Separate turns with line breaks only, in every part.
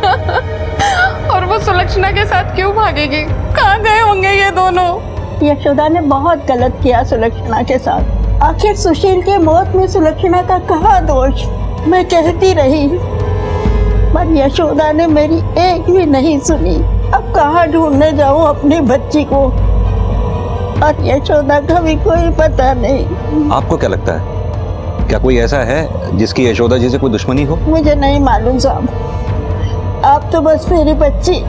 और वो सुलक्षणा के साथ क्यों भागेगी? कहाँ गए होंगे ये दोनों?
यशोदा ने बहुत गलत किया सुलक्षणा के साथ। आखिर सुशील के मौत में सुलक्षणा का कहाँ दोष? मैं कहती रही पर यशोदा ने मेरी एक भी नहीं सुनी। अब कहाँ ढूंढने जाऊँ अपनी बच्ची को? और यशोदा का भी कोई पता नहीं।
आपको क्या लगता है, क्या कोई ऐसा है जिसकी यशोदा जी से कोई दुश्मनी हो?
मुझे नहीं मालूम साहब, आप तो बस मेरी बच्ची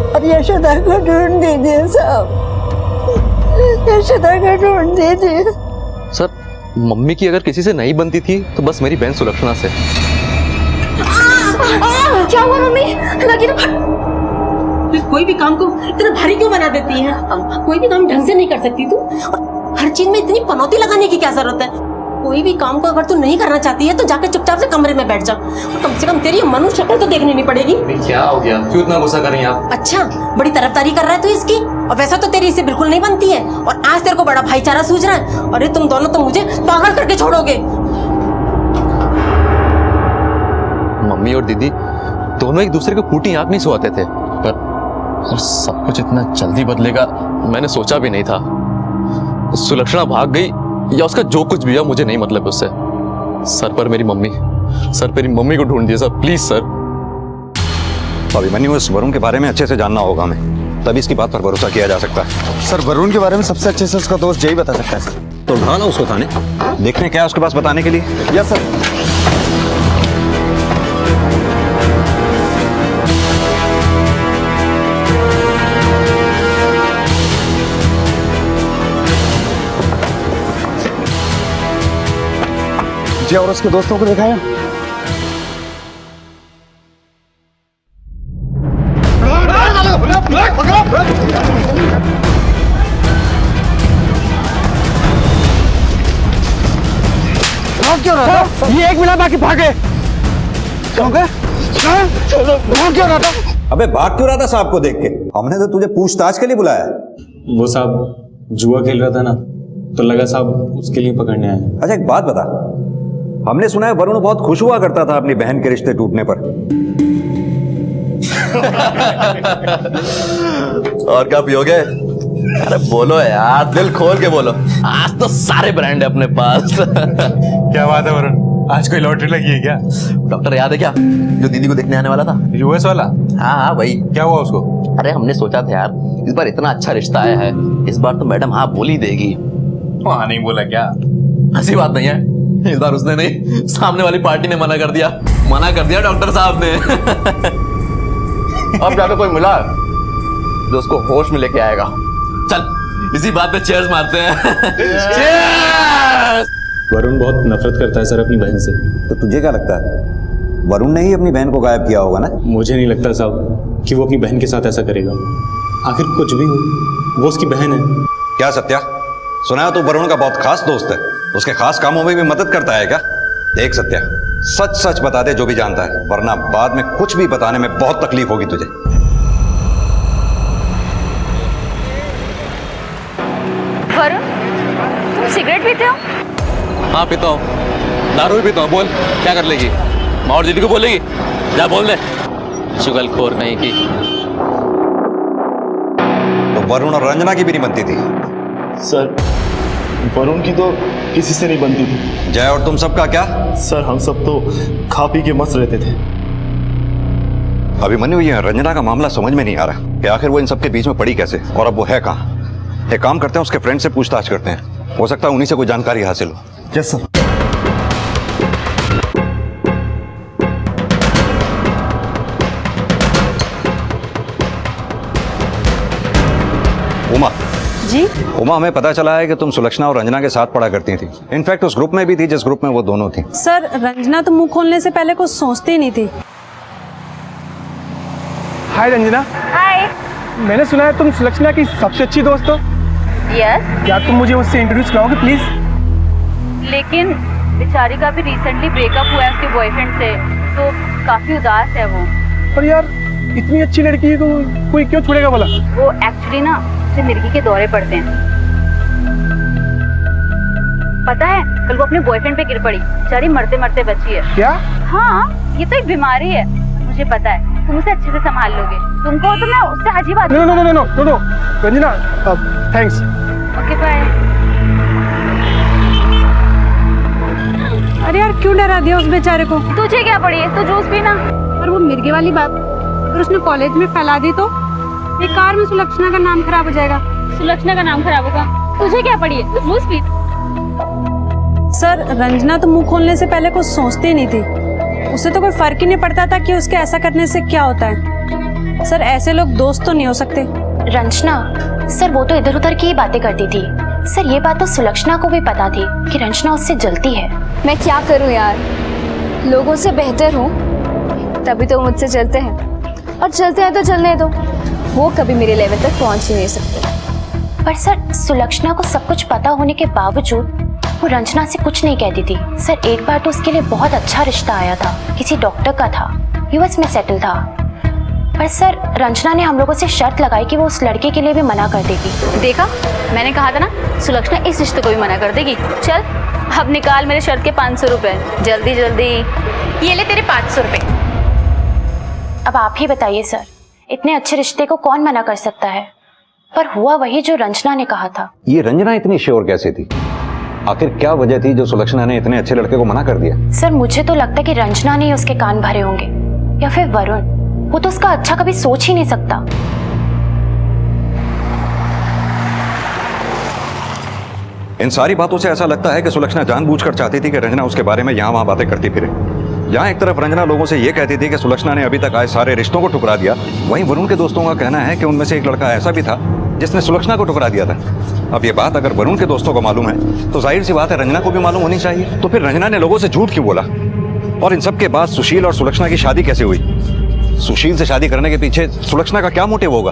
और यशोदा को ढूंढ दीजिए साहब, यशोदा को ढूंढ दीजिए।
सर, मम्मी की अगर किसी से नहीं बनती थी तो बस मेरी बहन सुलक्षणा से।
क्या हुआ मम्मी? लगी ना।
कोई भी काम को इतना भारी क्यों बना देती है? कोई भी काम ढंग से नहीं कर सकती तू? हर चीज में इतनी पनौती लगाने की क्या जरूरत है? कोई भी काम को अगर तू नहीं करना चाहती है तो जाके चुपचाप से कमरे में बैठ जा। कम से कम तेरी मनुष्य शक्ल तो देखनी नहीं पड़ेगी।
क्या हो गया, क्यों इतना गुस्सा कर रही हैं आप?
अच्छा, बड़ी तरफदारी कर रहा है तू इसकी, और वैसा तो तेरी इससे बिल्कुल नहीं बनती है, और आज तेरे को बड़ा भाईचारा सूझ रहा है। अरे तुम दोनों तो मुझे पागल करके छोड़ोगे।
मम्मी और दीदी दोनों एक दूसरे को फूटी आंख नहीं सोते थे, पर सब कुछ इतना जल्दी बदलेगा मैंने सोचा भी नहीं था। सुलक्षणा भाग गई या उसका जो कुछ भी है मुझे नहीं मतलब उससे। सर पर मेरी मम्मी को ढूंढ दिया सर, प्लीज सर।
अभिमन्यु, इस वरुण के बारे में अच्छे से जानना होगा हमें, तभी इसकी बात पर भरोसा किया जा सकता है।
सर, वरुण के बारे में सबसे अच्छे से उसका दोस्त यही बता सकता है सर।
तो उठा ना उसको थाने, देखने क्या है उसके पास बताने के लिए।
Yes sir. जी, और उसके दोस्तों को दिखाया? क्यों रहा था? ये एक मिला बाकी भागे। क्यों गए? क्यों रहा था?
अबे भाग क्यों रहा था साहब को देख के? हमने तो तुझे पूछताछ के लिए बुलाया।
वो साहब जुआ खेल रहा था ना, तो लगा साहब उसके लिए पकड़ने आए।
अच्छा, एक बात बता, हमने सुना है वरुण बहुत खुश हुआ करता था अपनी बहन के रिश्ते टूटने पर।
और क्या पियोगे? अरे बोलो यार, दिल खोल के बोलो, आज तो सारे ब्रांड है अपने पास।
क्या बात है वरुण, आज कोई लॉटरी लगी है क्या?
डॉक्टर याद है क्या, जो दीदी को देखने आने वाला था?
यूएस वाला?
हाँ भाई।
क्या हुआ उसको?
अरे हमने सोचा था यार, इस बार इतना अच्छा रिश्ता आया है, इस बार तो मैडम हाँ बोल ही देगी।
वहाँ नहीं बोला क्या?
ऐसी बात नहीं है, इस बार उसने नहीं, सामने वाली पार्टी ने मना कर दिया डॉक्टर साहब ने। अब जाकर कोई मिला जो उसको होश में लेके आएगा। चल इसी बात पे चेयर्स मारते हैं। चेयर्स!
वरुण बहुत नफरत करता है सर अपनी बहन से।
तो तुझे क्या लगता है, वरुण ने ही अपनी बहन को गायब किया होगा ना?
मुझे नहीं लगता साहब कि वो अपनी बहन के साथ ऐसा करेगा। आखिर कुछ भी हो, वो उसकी बहन है।
क्या सत्या, सुना है तो वरुण का बहुत खास दोस्त है, उसके खास कामों में भी मदद करता है क्या? देख सत्या, सच सच बता दे जो भी जानता है, वरना बाद में कुछ भी बताने में बहुत तकलीफ होगी तुझे।
वरुण, तुम सिगरेट पीते हो?
हाँ पीता हूँ, दारू भी पीता हूँ। बोल क्या कर लेगी? माँ और दीदी को बोलेगी? जा बोल दे, चुगलखोर नहीं की।
तो वरुण और रंजना की भी नहीं बनती थी?
सर, वरुण की तो किसी से नहीं बनती थी।
जय और तुम सबका क्या?
सर, हम सब तो खा पी के मस्त रहते थे।
अभिमन्यु, ये रंजना का मामला समझ में नहीं आ रहा कि आखिर वो इन सबके बीच में पड़ी कैसे, और अब वो है कहाँ? एक काम करते हैं, उसके फ्रेंड से पूछताछ करते हैं, हो सकता है उन्हीं से कोई जानकारी हासिल हो।
Yes sir.
उमा
जी?
उमा, हमें पता चला है कि तुम सुलक्षणा और रंजना के साथ पढ़ा करती थी। इनफैक्ट उस ग्रुप में भी थी जिस ग्रुप में वो दोनों थी।
सर, रंजना तो मुंह खोलने से पहले कुछ सोचती ही नहीं थी।
हाय रंजना।
हाय।
मैंने सुना है तुम सुलक्षणा की सबसे अच्छी दोस्त हो।
यस।
क्या तुम मुझे उससे इंट्रोड्यूस कराओगे प्लीज?
लेकिन बेचारी का भी रिसेंटली ब्रेकअप हुआ है उसके बॉयफ्रेंड से, तो काफी उदास है वो।
पर यार, इतनी अच्छी लड़की को कोई क्यों छोड़ेगा बोला?
वो एक्चुअली ना उसे मिर्गी के दौरे पड़ते हैं। पता है, कल वो अपने बॉयफ्रेंड पे गिर पड़ी, बेचारी मरते मरते बची है।
क्या?
हाँ, ये तो एक बीमारी है, मुझे पता है तुम उसे अच्छे से संभाल लोगे। तुमको तो मैं उससे अजीब आदमी।
No no no no no no Ranjana, thanks.
Okay bye.
अरे यार क्यों डरा दिया उस बेचारे को?
तुझे क्या पड़ी है, तू जूस पीना।
और वो मिर्गे वाली बात अगर उसने कॉलेज में फैला दी तो बेकार में सुलक्षणा का नाम खराब हो जाएगा।
सुलक्षणा का नाम खराब होगा, तुझे क्या पड़ी है, तू जूस पी।
सर रंजना तो मुंह खोलने से पहले कुछ सोचती ही नहीं थी। उसे तो कोई फर्क ही नहीं पड़ता था कि उसके ऐसा करने से क्या होता है। सर ऐसे लोग दोस्त तो नहीं हो सकते।
रंजना सर वो तो इधर उधर की ही बातें करती थी। सर ये बात तो सुलक्षणा को भी पता थी कि रंजना उससे जलती है।
मैं क्या करूं यार, लोगों से बेहतर हूँ तभी तो मुझसे जलते हैं, और जलते हैं तो जलने दो, वो कभी मेरे लेवल तक पहुंच ही नहीं सकते।
पर सर सुलक्षणा को सब कुछ पता होने के बावजूद वो रंजना से कुछ नहीं कहती थी। सर एक बार तो उसके लिए बहुत अच्छा रिश्ता आया था, किसी डॉक्टर का था, यूएस में सेटल था। पर सर रंजना ने हम लोगों से शर्त लगाई कि वो उस लड़के के लिए भी मना कर देगी।
देखा, मैंने कहा था ना सुलक्षणा इस रिश्ते को भी मना कर देगी। चल अब निकाल मेरे शर्ट के 500 रुपए, जल्दी जल्दी।
ये ले तेरे 500 रुपए। अब आप ही बताइए सर, इतने अच्छे रिश्ते को कौन मना कर सकता है? पर हुआ वही जो रंजना ने कहा था।
ये रंजना इतनी श्योर कैसे थी? आखिर क्या वजह थी जो सुलक्षणा ने इतने अच्छे लड़के को मना कर दिया?
सर मुझे तो लगता है कि रंजना ने उसके कान भरे होंगे, या फिर वरुण। वो तो उसका अच्छा कभी सोच ही नहीं सकता।
इन सारी बातों से ऐसा लगता है कि सुलक्षणा जानबूझकर चाहती थी कि रंजना उसके बारे में यहाँ वहां बातें करती फिरे। यहाँ एक तरफ रंजना लोगों से ये कहती थी कि सुलक्षणा ने अभी तक आए सारे रिश्तों को ठुकरा दिया, वहीं वरुण के दोस्तों का कहना है कि उनमें से एक लड़का ऐसा भी था जिसने सुलक्षणा को ठुकरा दिया था। अब ये बात अगर वरुण के दोस्तों को मालूम है तो जाहिर सी बात है रंजना को भी मालूम होनी चाहिए। तो फिर रंजना ने लोगों से झूठ क्यों बोला? और इन सब के बाद सुशील और सुलक्षणा की शादी कैसे हुई? सुशील से शादी करने के पीछे सुलक्षणा का क्या मोटिव होगा?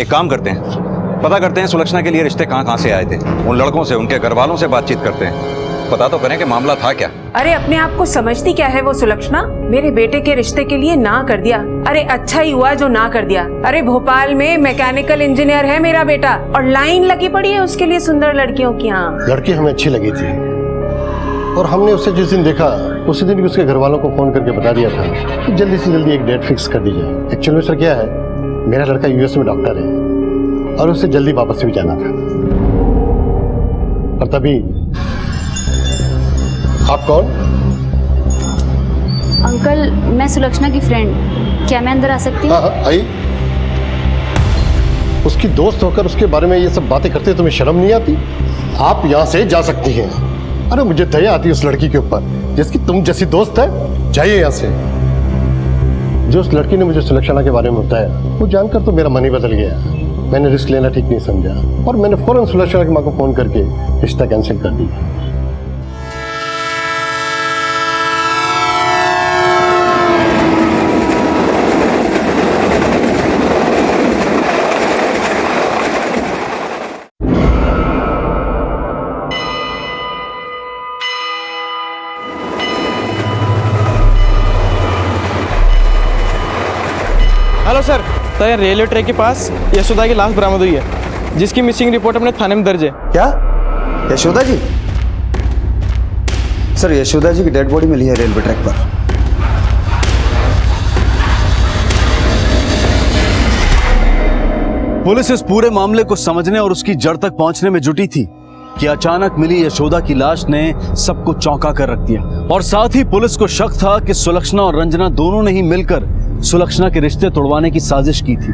एक काम करते हैं, पता करते हैं सुलक्षणा के लिए रिश्ते कहाँ से आए थे। उन लड़कों से, उनके घर वालों से बातचीत करते हैं, पता तो करें कि मामला था क्या।
अरे अपने आप को समझती क्या है वो सुलक्षणा? मेरे बेटे के रिश्ते के लिए ना कर दिया। अरे अच्छा ही हुआ जो ना कर दिया। अरे भोपाल में मैकेनिकल इंजीनियर है मेरा बेटा, और लाइन लगी पड़ी है उसके लिए सुंदर लड़कियों की। हाँ
लड़की हमें अच्छी लगी थी, और हमने उसे जिस दिन देखा उसी दिन भी उसके घर वालों को फोन करके बता दिया था कि जल्दी से जल्दी एक डेट फिक्स कर दी जाए। एक्चुअली सर क्या है, मेरा लड़का यूएस में डॉक्टर है और उसे जल्दी वापस भी जाना था। और तभी आप कौन?
अंकल मैं सुलक्षणा की फ्रेंड, क्या मैं अंदर आ सकती हूँ?
हाँ आई। उसकी दोस्त होकर उसके बारे में ये सब बातें करते तुम्हें शर्म नहीं आती? आप यहाँ से जा सकती हैं। अरे मुझे दया आती है उस लड़की के ऊपर जिसकी तुम जैसी दोस्त है। जाइए यहाँ से। जो उस लड़की ने मुझे सुलक्षणा के बारे में बताया वो जानकर तो मेरा मन ही बदल गया। मैंने रिस्क लेना ठीक नहीं समझा और मैंने फौरन सुलक्षणा की माँ को फोन करके रिश्ता कैंसिल कर दिया।
हेलो सर, तो यहाँ रेलवे ट्रैक के पास यशोदा की लाश बरामद हुई है, जिसकी मिसिंग रिपोर्ट अपने थाने में दर्ज है।
क्या? यशोदा जी? सर यशोदा जी की डेड बॉडी मिली है रेलवे ट्रैक पर।
पुलिस इस पूरे मामले को समझने और उसकी जड़ तक पहुंचने में जुटी थी कि अचानक मिली यशोदा की लाश ने सबको चौंका कर रख दिया। और साथ ही पुलिस को शक था कि सुलक्षणा और रंजना दोनों ने ही मिलकर सुलक्षणा के रिश्ते तोड़वाने की साजिश की थी।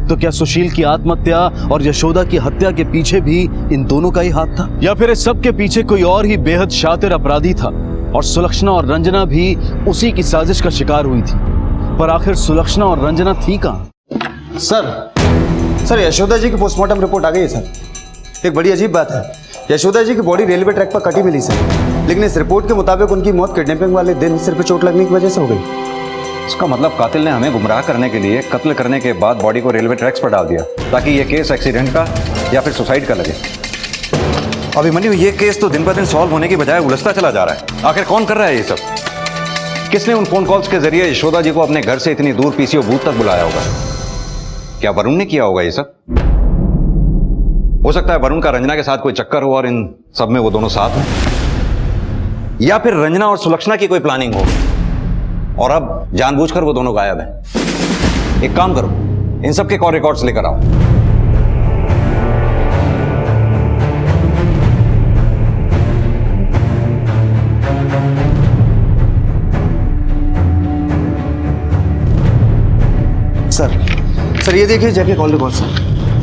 तो क्या सुशील की आत्महत्या और यशोदा की हत्या के पीछे भी इन दोनों का ही हाथ था, या फिर इस सब के पीछे कोई और ही बेहद शातिर अपराधी था और सुलक्षणा और रंजना भी उसी की साजिश का शिकार हुई थी? पर आखिर सुलक्षणा और रंजना थी कहां?
सर यशोदा जी की पोस्टमार्टम रिपोर्ट आ गई है सर। एक बड़ी अजीब बात है, यशोदा जी की बॉडी रेलवे ट्रैक पर कटी मिली सर, लेकिन इस रिपोर्ट के मुताबिक उनकी मौत किडनैपिंग वाले दिन सिर पे चोट लगने की वजह से हो गई।
इसका मतलब कातिल ने हमें गुमराह करने के लिए कत्ल करने के बाद बॉडी को रेलवे ट्रैक्स पर डाल दिया ताकि ये केस एक्सीडेंट का या फिर सुसाइड का लगे। अभिमन्यु, ये केस तो दिन ब दिन सॉल्व होने की बजाय उलझता चला जा रहा है। आखिर कौन कर रहा है ये सब? किसने उन फोन कॉल्स के जरिए यशोदा जी को अपने घर से इतनी दूर पीसीओ बूथ तक बुलाया होगा? क्या वरुण ने किया होगा ये सब? हो सकता है वरुण का रंजना के साथ कोई चक्कर हो और इन सब में वो दोनों साथ हैं, या फिर रंजना और सुलक्षणा की कोई प्लानिंग हो। और अब जानबूझकर वो दोनों गायब हैं। एक काम करो, इन सब के कॉल रिकॉर्ड्स लेकर आओ।
सर ये देखिए जाके कॉल रिकॉर्ड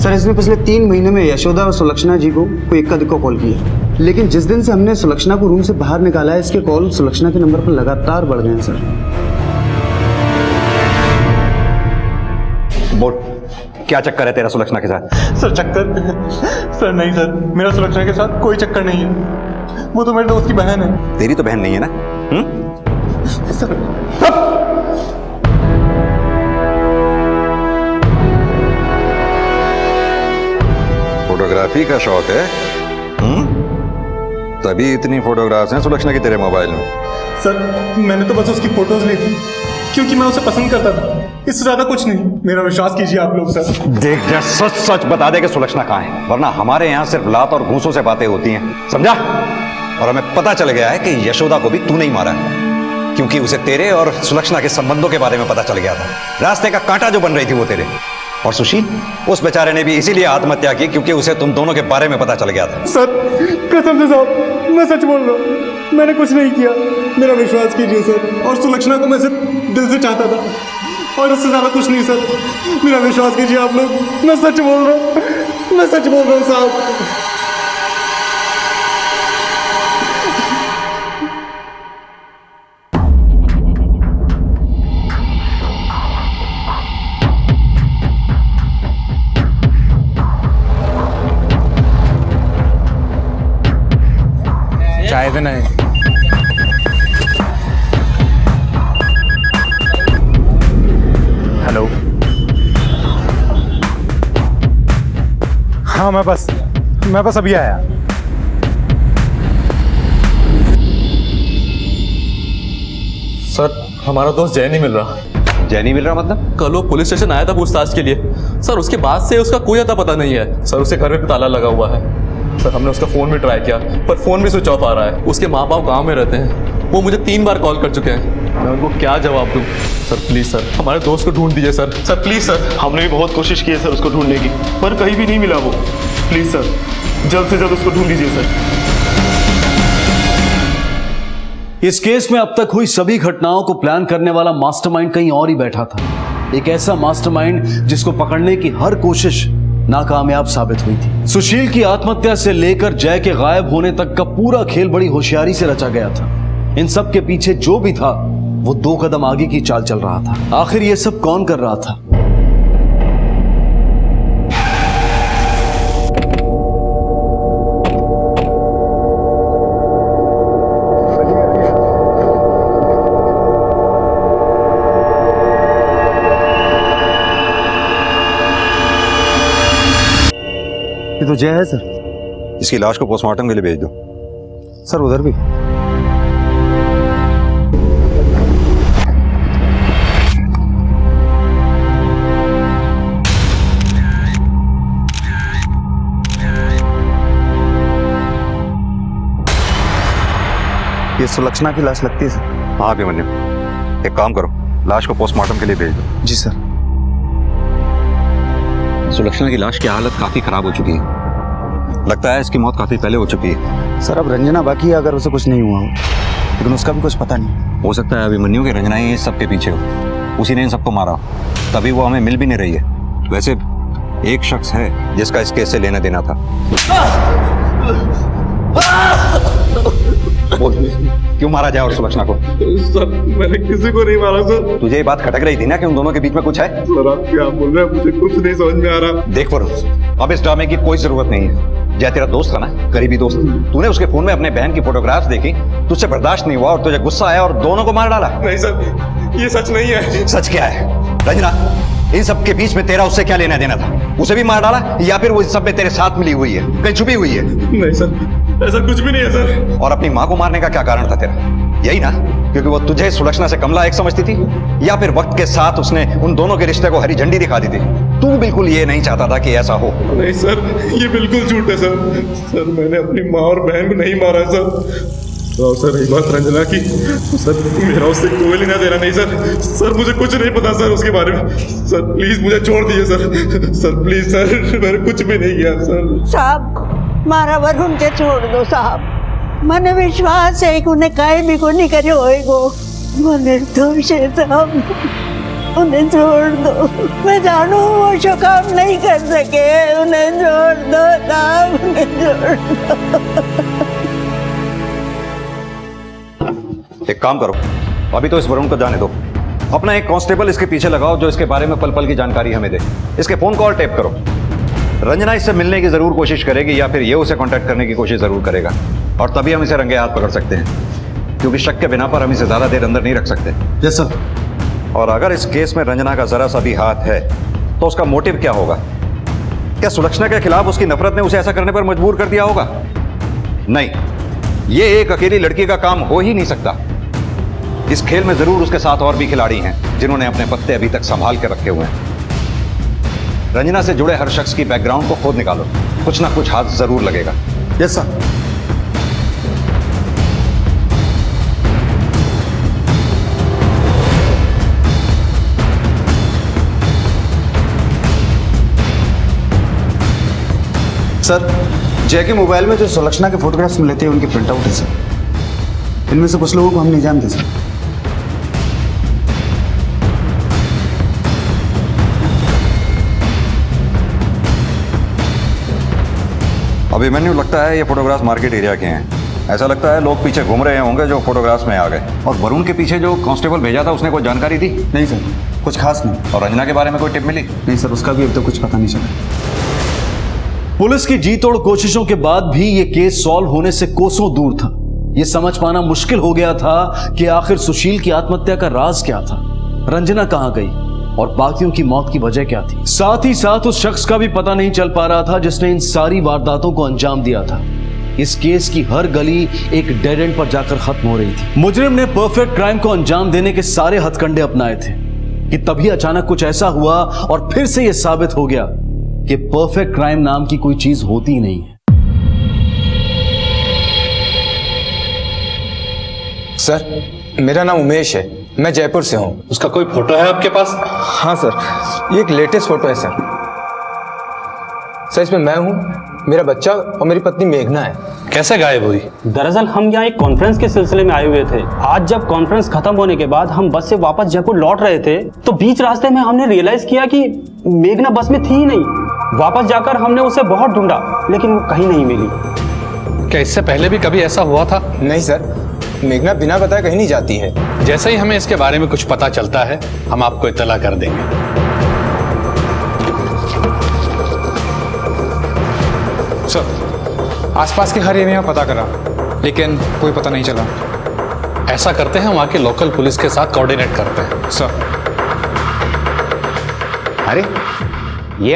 सर इसने पिछले 3 महीने में यशोदा और सुलक्षणा जी को कोई इक्का दुक्का कॉल किया, लेकिन जिस दिन से हमने सुलक्षणा को रूम से बाहर निकाला है इसके कॉल सुलक्षणा के नंबर पर लगातार बढ़ गए हैं सर।
बोल, क्या चक्कर है तेरा सुलक्षणा के साथ?
सर चक्कर? सर नहीं सर, मेरा सुलक्षणा के साथ कोई चक्कर नहीं है। वो तो मेरे दोस्त की बहन है।
तेरी तो बहन नहीं है ना?
सर
फोटोग्राफी का शौक है? तभी इतनी फोटोग्राफ्स हैं सुलक्षणा की तेरे मोबाइल में।
सर मैंने तो बस उसकी फोटोज ली थी क्योंकि मैं उसे पसंद करता था, इससे ज्यादा कुछ नहीं। मेरा विश्वास कीजिए आप लोग सर।
देख जा, सच सच बता दे कि सुलक्षणा कहाँ है, वरना हमारे यहाँ सिर्फ लात और घूंसों से बातें होती हैं, समझा? और हमें पता चल गया है कि यशोदा को भी तू नहीं मारा है, क्योंकि उसे तेरे और सुलक्षणा के संबंधों के बारे में पता चल गया था। रास्ते का कांटा जो बन रही थी वो तेरे। और सुशील, उस बेचारे ने भी इसीलिए आत्महत्या की क्योंकि उसे तुम दोनों के बारे में पता चल गया था।
सर कसम से साहब, मैं सच बोल रहा हूँ, मैंने कुछ नहीं किया। मेरा विश्वास कीजिए सर। और सुलक्षणा को मैं सिर्फ दिल से चाहता था और इससे ज्यादा कुछ नहीं सर। मेरा विश्वास कीजिए आप लोग, मैं सच बोल रहा हूँ, मैं सच बोल रहा हूँ साहब।
चाय देना है। हेलो, हाँ मैं बस अभी आया।
सर हमारा दोस्त जय नहीं मिल रहा।
जय नहीं मिल रहा मतलब?
कल वो पुलिस स्टेशन आया था पूछताछ के लिए सर, उसके बाद से उसका कोई अता पता नहीं है सर। उसके घर में ताला लगा हुआ है सर। हमने उसका फोन भी ट्राई किया पर फोन भी स्विच ऑफ आ रहा है। उसके माँ बाप गांव में रहते हैं, वो मुझे 3 बार कॉल कर चुके हैं। मैं उनको क्या जवाब दूं? सर प्लीज सर, हमारे दोस्त को ढूंढ दीजिए सर।
सर प्लीज सर, हमने भी बहुत कोशिश की है सर उसको ढूंढने की, पर कहीं भी नहीं मिला वो। प्लीज सर, जल्द से जल्द उसको ढूंढ लीजिए सर।
इस केस में अब तक हुई सभी घटनाओं को प्लान करने वाला मास्टरमाइंड कहीं और ही बैठा था। एक ऐसा मास्टरमाइंड जिसको पकड़ने की हर कोशिश नाकामयाब साबित हुई थी। सुशील की आत्महत्या से लेकर जय के गायब होने तक का पूरा खेल बड़ी होशियारी से रचा गया था। इन सब के पीछे जो भी था वो 2 कदम आगे की चाल चल रहा था। आखिर ये सब कौन कर रहा था?
ये तो जय है सर।
इसकी लाश को पोस्टमार्टम के लिए भेज दो।
सर उधर भी। ये सुलक्षणा की लाश लगती है सर।
हाँ अभिमन्यु, एक काम करो, लाश को पोस्टमार्टम के लिए भेज दो।
जी सर।
सुलक्षणा की लाश की हालत काफी खराब हो चुकी है, लगता है इसकी मौत काफी पहले हो चुकी है।
सर अब रंजना बाकी है, अगर उसे कुछ नहीं हुआ हो, लेकिन उसका भी कुछ पता नहीं।
हो सकता है अभिमन्यु की रंजना ही इस सब के पीछे हो, उसी ने इन सबको मारा हो, तभी वो हमें मिल भी नहीं रही है। वैसे एक शख्स है जिसका इस केस से लेना देना था। बोल, क्यों मारा जाए और सुलक्षणा को?
सर मैंने किसी को नहीं मारा सर।
तुझे ये बात खटक रही थी ना कि उन दोनों के बीच में कुछ है?
सर आप क्या बोल रहे हैं, मुझे कुछ नहीं समझ में आ रहा।
देख वरुण, अब इस ड्रामे की कोई जरूरत नहीं है। जय तेरा दोस्त था ना, करीबी दोस्त, तूने उसके फोन में अपने बहन की फोटोग्राफ्स देखी, तुझसे बर्दाश्त नहीं हुआ और तुझे गुस्सा आया और दोनों को मार डाला।
नहीं सर, ये सच नहीं है।
सच क्या है? रंजना, इन सब के बीच में तेरा उससे क्या लेना देना था? उसे भी मार डाला या फिर वो इस सब में तेरे साथ मिली हुई है, कहीं छुपी हुई है?
नहीं सर, ऐसा कुछ भी नहीं है सर।
और अपनी माँ को मारने का क्या कारण था तेरा? यही ना, क्योंकि वो तुझे सुलक्षणा से कमला एक समझती थी, या फिर वक्त के साथ उसने उन दोनों के रिश्ते को हरी झंडी दिखा दी थी? तू बिल्कुल ये नहीं चाहता था कि ऐसा हो।
नहीं सर, ये बिल्कुल झूठ है सर। सर मैंने अपनी माँ और बहन को नहीं मारा सर। तो सर रही बात रंजना की, तो सर मेरा उससे कोई लेना देना नहीं सर। सर मुझे कुछ नहीं पता सर उसके बारे में। सर प्लीज मुझे छोड़ दीजिए सर। सर प्लीज सर, मैंने कुछ भी नहीं किया सर।
साहब मारा वरुण के छोड़ दो साहब, मने विश्वास है कि उन्हें काहे भी को नहीं करे होएगो। वो निर्दोष है साहब, उन्हें छोड़ दो। मैं जानू वो जो काम नहीं कर सके, उन्हें छोड़ दो साहब, उन्हें छोड़ दो।
एक काम करो, अभी तो इस वरुण को जाने दो। अपना एक कांस्टेबल इसके पीछे लगाओ जो इसके बारे में पल पल की जानकारी हमें दे। इसके फोन कॉल टेप करो। रंजना इससे मिलने की जरूर कोशिश करेगी या फिर ये उसे कांटेक्ट करने की कोशिश जरूर करेगा, और तभी हम इसे रंगे हाथ पकड़ सकते हैं, क्योंकि शक के बिना पर हम इसे ज्यादा देर अंदर नहीं रख सकते।
Yes sir.
और अगर इस केस में रंजना का जरा सा भी हाथ है तो उसका मोटिव क्या होगा? क्या सुलक्षणा के खिलाफ उसकी नफरत ने उसे ऐसा करने पर मजबूर कर दिया होगा? नहीं, ये एक अकेली लड़की का काम हो ही नहीं सकता। इस खेल में जरूर उसके साथ और भी खिलाड़ी हैं जिन्होंने अपने पत्ते अभी तक संभाल के रखे हुए हैं। रंजना से जुड़े हर शख्स की बैकग्राउंड को खोद निकालो, कुछ ना कुछ हाथ जरूर लगेगा।
Yes sir. सर जय के मोबाइल में जो सुलक्षणा के फोटोग्राफ्स मिले थे उनके प्रिंट आउट है सर। इनमें से कुछ लोगों को हम नहीं जानते सर।
अभिमन्यु लगता है ये फोटोग्राफ्स मार्केट एरिया के हैं। ऐसा लगता है लोग पीछे घूम रहे होंगे जो फोटोग्राफ्स में आ गए। और वरुण के पीछे जो कांस्टेबल भेजा था उसने कोई जानकारी दी?
नहीं सर, कुछ खास नहीं।
और रंजना के बारे में कोई टिप मिली?
नहीं सर, उसका भी अब तक कुछ पता नहीं चला।
पुलिस की जी तोड़ कोशिशों के बाद भी ये केस सॉल्व होने से कोसों दूर था। ये समझ पाना मुश्किल हो गया था कि आखिर सुशील की आत्महत्या का राज क्या था, रंजना कहां गई और बाकियों की मौत की वजह क्या थी। साथ ही साथ उस शख्स का भी पता नहीं चल पा रहा था जिसने इन सारी वारदातों को अंजाम दिया था। इस केस की हर गली एक डेड एंड पर जाकर खत्म हो रही थी। मुजरिम ने परफेक्ट क्राइम को अंजाम देने के सारे हथकंडे अपनाए थे कि तभी अचानक कुछ ऐसा हुआ और फिर से यह साबित हो गया कि परफेक्ट क्राइम नाम की कोई चीज होती ही नहीं है।
सर मेरा नाम उमेश है, मैं जयपुर से हूँ।
उसका कोई फोटो है आपके पास?
हाँ सर, ये एक लेटेस्ट फोटो है सर। सर इसमें मैं हूँ, मेरा बच्चा और मेरी पत्नी मेघना है।
कैसे गायब हुई?
दरअसल हम यहाँ एक कॉन्फ्रेंस के सिलसिले में आए हुए थे। आज जब कॉन्फ्रेंस खत्म होने के बाद हम बस से वापस जयपुर लौट रहे थे तो बीच रास्ते में हमने रियलाइज किया कि मेघना बस में थी ही नहीं। वापस जाकर हमने उसे बहुत ढूंढा लेकिन वो कहीं नहीं मिली।
क्या इससे पहले भी कभी ऐसा हुआ था?
नहीं सर, मेघना बिना बताए कहीं नहीं जाती है।
जैसे ही हमें इसके बारे में कुछ पता चलता है हम आपको इत्तला कर देंगे।
सर आसपास के हर एरिया में पता करा लेकिन कोई पता नहीं चला।
ऐसा करते हैं वहां के लोकल पुलिस के साथ कोऑर्डिनेट करते हैं।
सर
अरे ये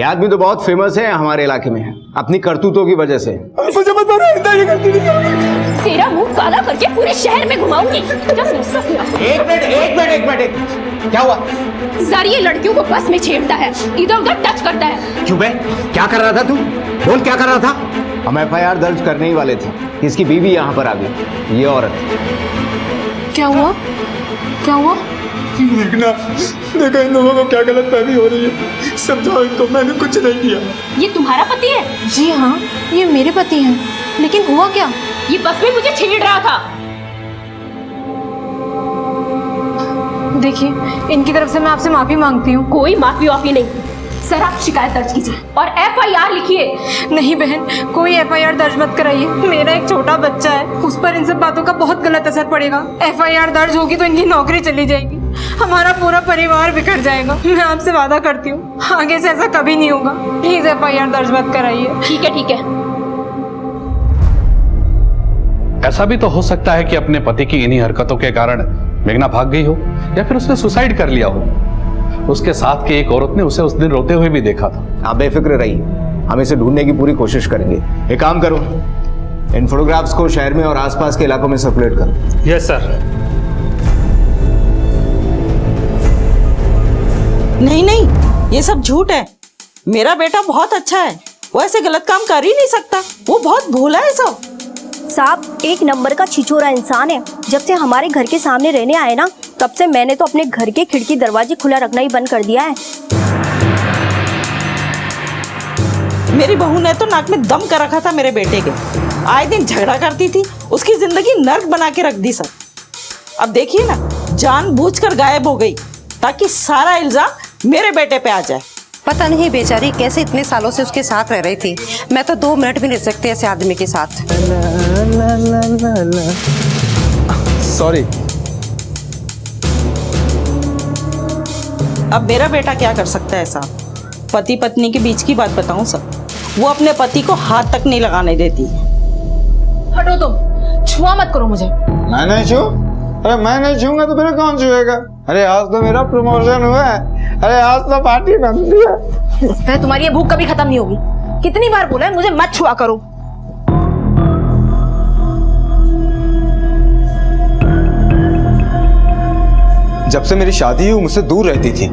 आदमी तो बहुत फेमस है हमारे इलाके में अपनी करतूतों की वजह से।
मुझे मत मारो, ये गलती नहीं करूंगी।
तेरा मुंह काला करके पूरे शहर में घुमाऊंगी। एक
मिनट, क्या हुआ?
सर ये लड़कियों को बस में छेड़ता है, इधर उधर टच करता है।
क्यों बे? क्या कर रहा था तू? बोल क्या कर रहा था? हम FIR दर्ज करने ही वाले थे, इसकी बीवी यहाँ पर आ गई, ये औरत।
क्या हुआ? क्या हुआ?
मेघना, देखो इन लोगों को क्या गलतफहमी हो रही है। समझाओ इनको, मैंने कुछ नहीं किया।
ये तुम्हारा पति है?
जी हाँ, ये मेरे पति हैं। लेकिन हुआ क्या?
ये बस में मुझे छेड़ रहा था।
देखिए, इनकी तरफ से मैं आपसे माफी मांगती हूँ।
कोई माफी वाफी नहीं। सर आप शिकायत दर्ज कीजिए और FIR लिखिए।
नहीं बहन, कोई FIR दर्ज मत कराइए। मेरा एक छोटा बच्चा है, उस पर इन सब बातों का बहुत गलत असर पड़ेगा। FIR दर्ज होगी तो इनकी नौकरी चली जाएगी, हमारा पूरा परिवार बिखर जाएगा। मैं आपसे वादा करती हूँ आगे से ऐसा कभी नहीं होगा। प्लीज FIR दर्ज मत कराइए।
ठीक है ठीक है।
ऐसा भी तो हो सकता है कि अपने पति की इन्हीं हरकतों के कारण मेघना भाग गई हो या फिर उसने सुसाइड कर लिया हो। उसके साथ की एक औरत ने उसे उस दिन रोते हुए भी देखा था।
आप बेफिक्र रहिए, हम इसे ढूंढने की पूरी कोशिश करेंगे। एक काम करो, इन फोटोग्राफ्स को शहर में और आसपास के इलाकों में सर्कुलेट करो।
Yes sir.
नहीं, ये सब झूठ है। मेरा बेटा बहुत अच्छा है, वो ऐसे गलत काम कर ही नहीं सकता। वो बहुत भोला है सब।
साहब एक नंबर का छिछोरा इंसान है। जब से हमारे घर के सामने रहने आए ना, तब से मैंने तो अपने घर के खिड़की दरवाजे खुला रखना ही बंद कर दिया है।
मेरी बहू ने तो नाक में दम कर रखा था मेरे बेटे के। आए दिन झगड़ा करती थी, उसकी जिंदगी नर्क बना के रख दी सर। अब देखिए ना, जानबूझकर गायब हो गई ताकि सारा इल्जाम मेरे बेटे पे आ जाए।
पता नहीं बेचारी कैसे इतने सालों से उसके साथ रह रही थी। मैं तो 2 मिनट भी नहीं रह सकती ऐसे आदमी के साथ।
सॉरी।
अब मेरा बेटा क्या कर सकता है साहब? पति पत्नी के बीच की बात बताऊं सर, वो अपने पति को हाथ तक नहीं लगाने देती।
हटो तुम, छुआ मत करो मुझे।
मैं नहीं छू? अरे मैं नहीं छूंगा तो फिर कौन छुएगा? अरे आज तो मेरा प्रमोशन हुआ है। अरे आज तो पार्टी बनती है।
तुम्हारी ये भूख कभी खत्म नहीं होगी। कितनी बार बोला है मुझे मत छुआ करो।
जब से मेरी शादी हुई मुझसे दूर रहती थी,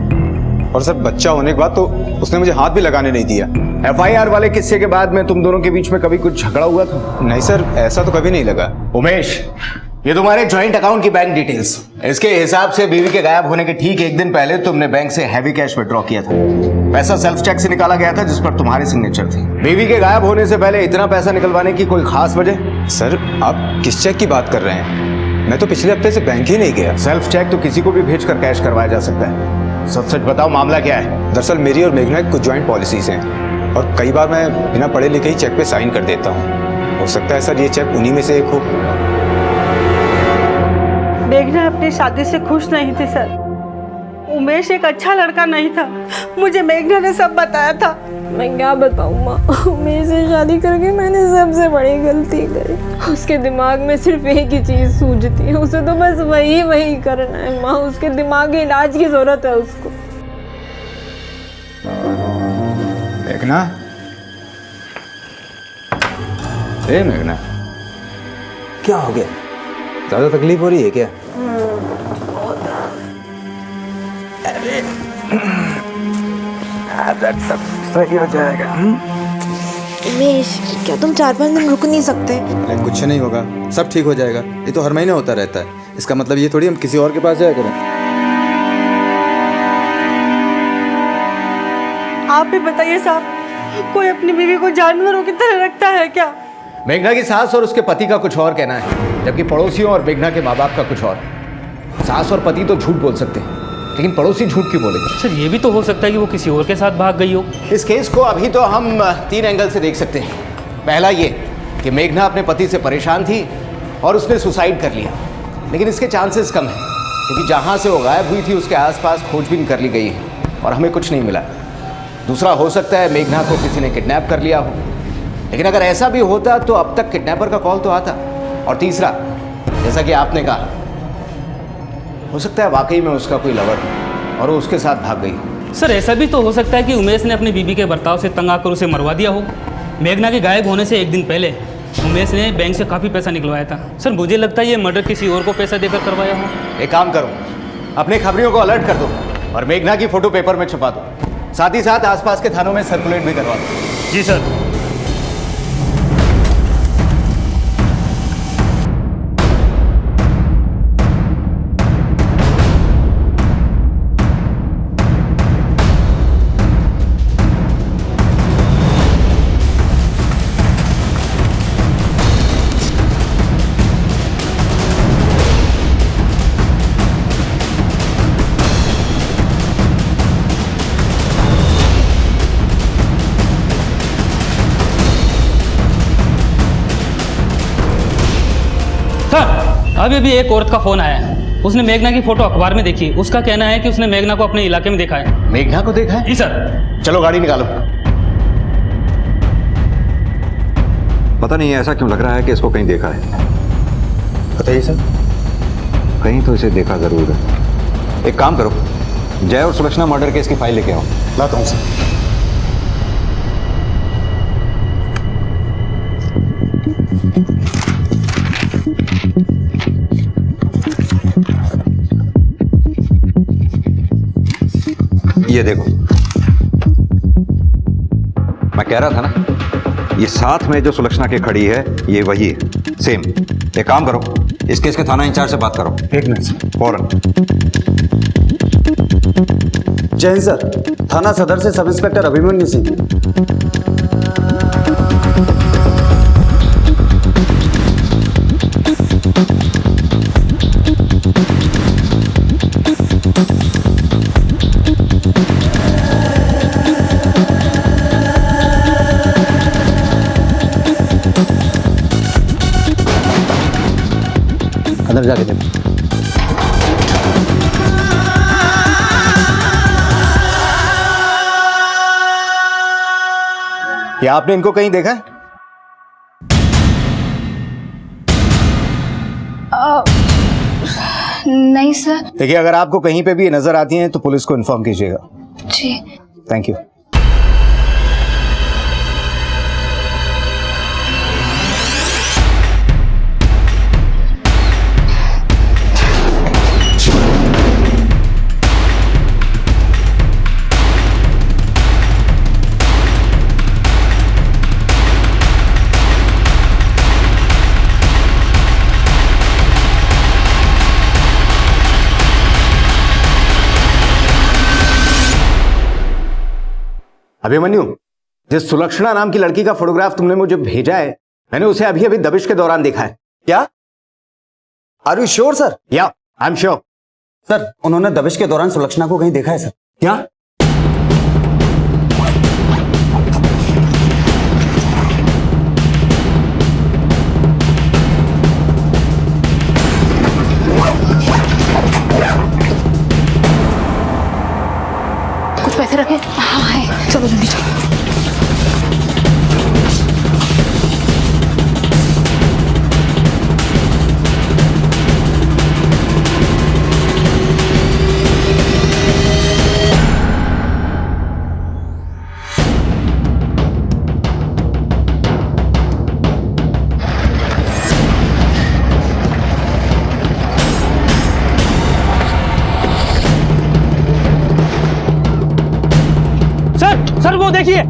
और सर बच्चा होने के बाद तो उसने मुझे हाथ भी लगाने नहीं दिया।
FIR वाले किस्से के बाद में तुम दोनों के बीच में कभी कुछ झगड़ा हुआ था?
नहीं सर, ऐसा तो कभी नहीं लगा।
उमेश, ये तुम्हारे जॉइंट अकाउंट की बैंक डिटेल्स। इसके हिसाब से बीवी के गायब होने के ठीक 1 दिन पहले तुमने बैंक से हैवी कैश विड्रॉ किया था। पैसा सेल्फ चेक से निकाला गया था जिस पर तुम्हारी सिग्नेचर थी। बीवी के गायब होने से पहले इतना पैसा निकलवाने की कोई खास वजह?
सर आप किस चेक की बात कर रहे हैं? मैं तो पिछले हफ्ते से बैंक ही नहीं गया।
सेल्फ चेक तो किसी को भी भेजकर कैश करवाया जा सकता है। सच सच बताओ, मामला क्या है?
दरअसल मेरी और मेघना की कुछ ज्वाइंट पॉलिसीज हैं, और कई बार मैं बिना पढ़े लिखे ही चेक पे साइन कर देता हूँ। हो सकता है सर ये चेक उन्हीं में से एक हो।
मेघना अपनी शादी से खुश नहीं थी सर। उमेश एक अच्छा लड़का नहीं था, मुझे मेघना ने सब बताया था।
मैं क्या बताऊँ माँ, उमेश से शादी करके मैंने सबसे बड़ी गलती करी। उसके दिमाग में सिर्फ एक ही चीज सूझती है, उसे तो बस वही करना है माँ। उसके दिमाग के इलाज की जरूरत है उसको।
मेघना, ए मेघना, क्या हो गया? ज्यादा तकलीफ हो रही है क्या? सब सही हो जाएगा।
उमेश, क्या तुम 4-5 दिन रुक नहीं सकते?
कुछ नहीं होगा, सब ठीक हो जाएगा। ये तो हर महीने होता रहता है। इसका मतलब ये थोड़ी हम किसी और के पास जाया करें।
आप ही बताइए साहब, कोई अपनी बीवी को जानवरों की तरह रखता है क्या?
मेघना की सास और उसके पति का कुछ और कहना है, जबकि पड़ोसियों और मेघना के माँ बाप का कुछ और। सास और पति तो झूठ बोल सकते हैं, लेकिन पड़ोसी झूठ क्यों बोलेंगे?
सर ये भी तो हो सकता है कि वो किसी और के साथ भाग गई हो।
इस केस को अभी तो हम 3 एंगल से देख सकते हैं। पहला ये कि मेघना अपने पति से परेशान थी और उसने सुसाइड कर लिया, लेकिन इसके चांसेस कम हैं क्योंकि जहाँ से वो गायब हुई थी उसके आसपास खोजबीन कर ली गई है और हमें कुछ नहीं मिला। दूसरा, हो सकता है मेघना को किसी ने किडनैप कर लिया हो, लेकिन अगर ऐसा भी होता तो अब तक किडनैपर का कॉल तो आता। और तीसरा, जैसा कि आपने कहा, हो सकता है वाकई में उसका कोई लवर और वो उसके साथ भाग गई।
सर ऐसा भी तो हो सकता है कि उमेश ने अपनी बीवी के बर्ताव से तंग आकर उसे मरवा दिया हो। मेघना के गायब होने से 1 दिन पहले उमेश ने बैंक से काफ़ी पैसा निकलवाया था। सर मुझे लगता है ये मर्डर किसी और को पैसा देकर करवाया हो।
एक काम करो, अपने खबरियों को अलर्ट कर दो और मेघना की फोटो पेपर में छपा दो। साथ ही साथ आसपास के थानों में सर्कुलेट भी करवा दो।
जी सर। अभी भी एक औरत का फोन आया है। उसने मेघना की फोटो अखबार में देखी। उसका कहना है कि उसने मेघना को अपने इलाके में देखा है।
मेघना को देखा है?
जी सर।
चलो गाड़ी निकालो।
पता नहीं ऐसा क्यों लग रहा है कि इसको कहीं देखा है।
बताइए सर।
कहीं तो इसे देखा जरूर है। एक काम करो, जय और सुलक्षणा मर्डर केस की फाइल लेके आओ।
लाता हूँ सर।
ये देखो, मैं कह रहा था ना, ये साथ में जो सुलक्षणा के खड़ी है ये वही है। सेम। एक काम करो, इस केस के थाना इंचार्ज से बात करो।
एक मिनट सर।
फौरन।
जय हिंद सर, थाना सदर से सब इंस्पेक्टर अभिमन्यु सिंह।
अंदर जाके देखो।
क्या आपने इनको कहीं देखा है?
नहीं सर।
देखिए, अगर आपको कहीं पे भी ये नजर आती हैं तो पुलिस को इन्फॉर्म कीजिएगा।
जी।
Thank you. अभिमन्यु, जिस सुलक्षणा नाम की लड़की का फोटोग्राफ तुमने मुझे भेजा है, मैंने उसे अभी अभी दबिश के दौरान देखा है।
क्या? Are you sure sir?
Yeah, I am sure.
Sir, उन्होंने दबिश के दौरान सुलक्षणा को कहीं देखा है सर।
क्या?
कुछ पैसे रखे? हाँ है, चलो जल्दी चलो।
सर वो देखिए।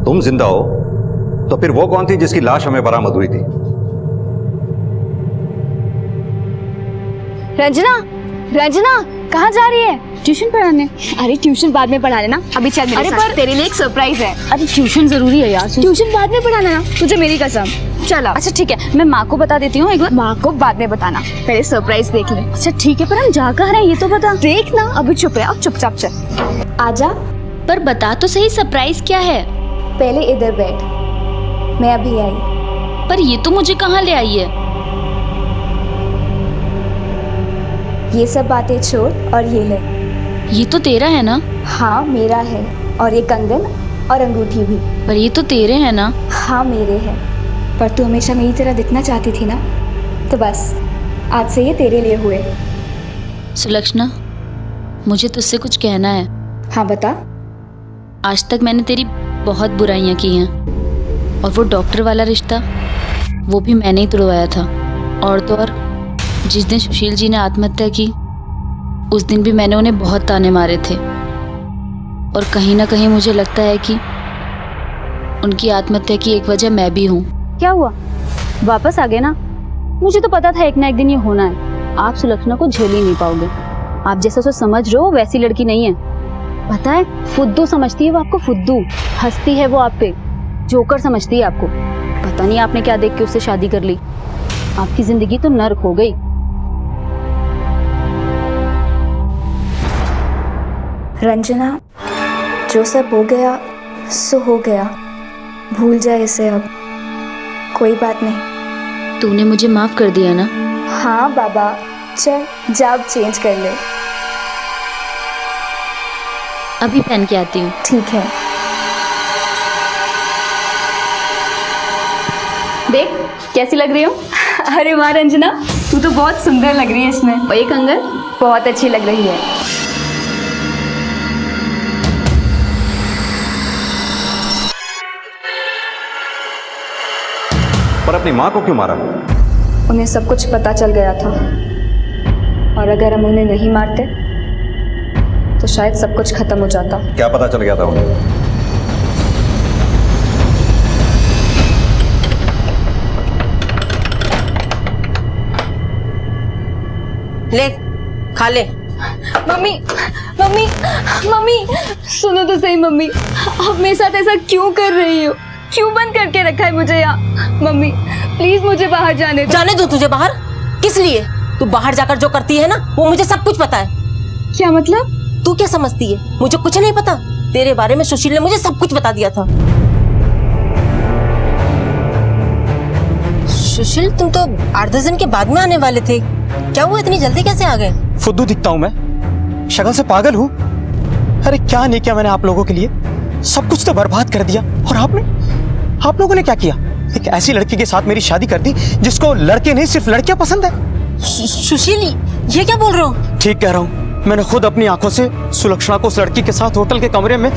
तुम जिंदा हो तो फिर वो कौन थी जिसकी लाश हमें बरामद हुई थी?
रंजना, रंजना कहाँ जा रही है? ट्यूशन पढ़ाने। अरे ट्यूशन बाद में पढ़ा लेना, अभी चल मेरे साथ। पर तेरे लिए एक सरप्राइज है। अरे ट्यूशन जरूरी है यार। ट्यूशन बाद में पढ़ाना ना, तुझे मेरी कसम। चलो अच्छा ठीक है, मैं माँ को बता देती हूँ एक बार। माँ को बाद में बताना, पहले सरप्राइज देख ले। अच्छा ठीक है, पर हम जा कहाँ रहे हैं ये तो बता। देख ना, अभी चुप रहे, अब चुपचाप चल। आजा, पर बता तो सही सरप्राइज क्या है।
पहले इधर बैठ, मैं अभी आई।
पर ये तो मुझे कहाँ ले आई है?
ये सब बातें छोड़ और ये ले।
ये तो तेरा है ना?
हाँ मेरा है, और ये कंगन और अंगूठी भी।
पर ये तो तेरे हैं ना?
हाँ मेरे हैं, पर तू हमेशा मेरी तरह दिखना चाहती थी ना, तो बस आज से ये तेरे लिए हुए।
सुलक्षणा, मुझे तुझसे कुछ कहना है।
हाँ बता।
आज तक मैंने तेरी बहुत बुराइयां की हैं, और वो डॉक्टर वाला रिश्ता वो भी मैंने ही तुड़वाया था। और तो और जिस दिन सुशील जी ने आत्महत्या की, उस दिन भी मैंने उन्हें बहुत ताने मारे थे। और कहीं ना कहीं मुझे लगता है कि उनकी आत्महत्या की एक वजह मैं भी हूँ।
क्या हुआ, वापस आ गए ना? मुझे तो पता था एक ना एक दिन ये होना है। आप सुलक्षणा को झेल ही नहीं पाओगे। आप जैसा उसे समझ रहे हो वैसी लड़की नहीं है। पता है, फुद्दू समझती है वो आपको, फुद्दू। हंसती है वो आप पे, जोकर समझती है आपको। पता नहीं आपने क्या देख के उससे शादी कर ली। आपकी जिंदगी तो नर्क हो गई।
रंजना, जो सब हो गया सो हो गया, भूल जाए इसे अब, कोई बात नहीं।
तूने मुझे माफ कर दिया ना?
हाँ बाबा, चल जा अब चेंज कर ले।
अभी पहन के आती हूँ।
ठीक है।
देख कैसी लग रही हो। अरे वाह रंजना, तू तो बहुत सुंदर लग रही है इसमें। और ये कंगन बहुत अच्छी लग रही है।
पर अपनी माँ को क्यों मारा?
उन्हें सब कुछ पता चल गया था, और अगर हम उन्हें नहीं मारते तो शायद सब कुछ खत्म हो जाता।
क्या पता चल गया था उन्हें?
ले खा ले।
मम्मी मम्मी मम्मी सुनो तो सही मम्मी, आप मेरे साथ ऐसा क्यों कर रही हो? क्यों बंद करके रखा है मुझे यहाँ? मम्मी प्लीज मुझे बाहर जाने दो।
जाने दो तुझे बाहर? किस लिए? तू बाहर जाकर जो करती है ना वो मुझे सब कुछ पता है।
क्या मतलब?
तू क्या समझती है मुझे कुछ नहीं पता? तेरे बारे में सुशील ने मुझे सब कुछ बता दिया था। सुशील तुम तो 8-10 दिन के बाद में आने वाले थे, क्या हुआ इतनी जल्दी कैसे आ गए?
फुद्दू दिखता हूँ मैं? शक्ल से पागल हूँ? अरे क्या नहीं किया मैंने आप लोगों के लिए, सब कुछ तो बर्बाद कर दिया। और आप लोगों ने क्या किया? एक ऐसी लड़की के साथ मेरी शादी कर दी जिसको लड़के नहीं सिर्फ लड़कियां पसंद है।
सुशील ये क्या बोल रहे हो?
ठीक कह रहा हूँ, मैंने खुद अपनी आंखों से सुलक्षणा को उस लड़की के साथ होटल के कमरे में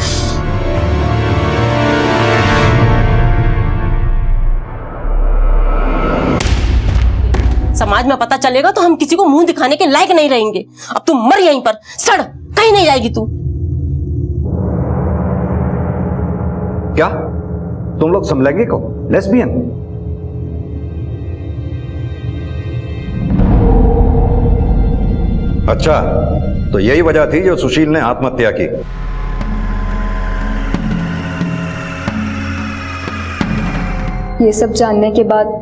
समाज में पता चलेगा तो हम किसी को मुंह दिखाने के लायक नहीं रहेंगे। अब तू मर यहीं पर, सड़, कहीं नहीं जाएगी तू।
क्या तुम लोग समलैंगिक हो? लेस्बियन? अच्छा, तो यही वजह थी जो सुशील ने आत्महत्या की।
ये सब जानने के बाद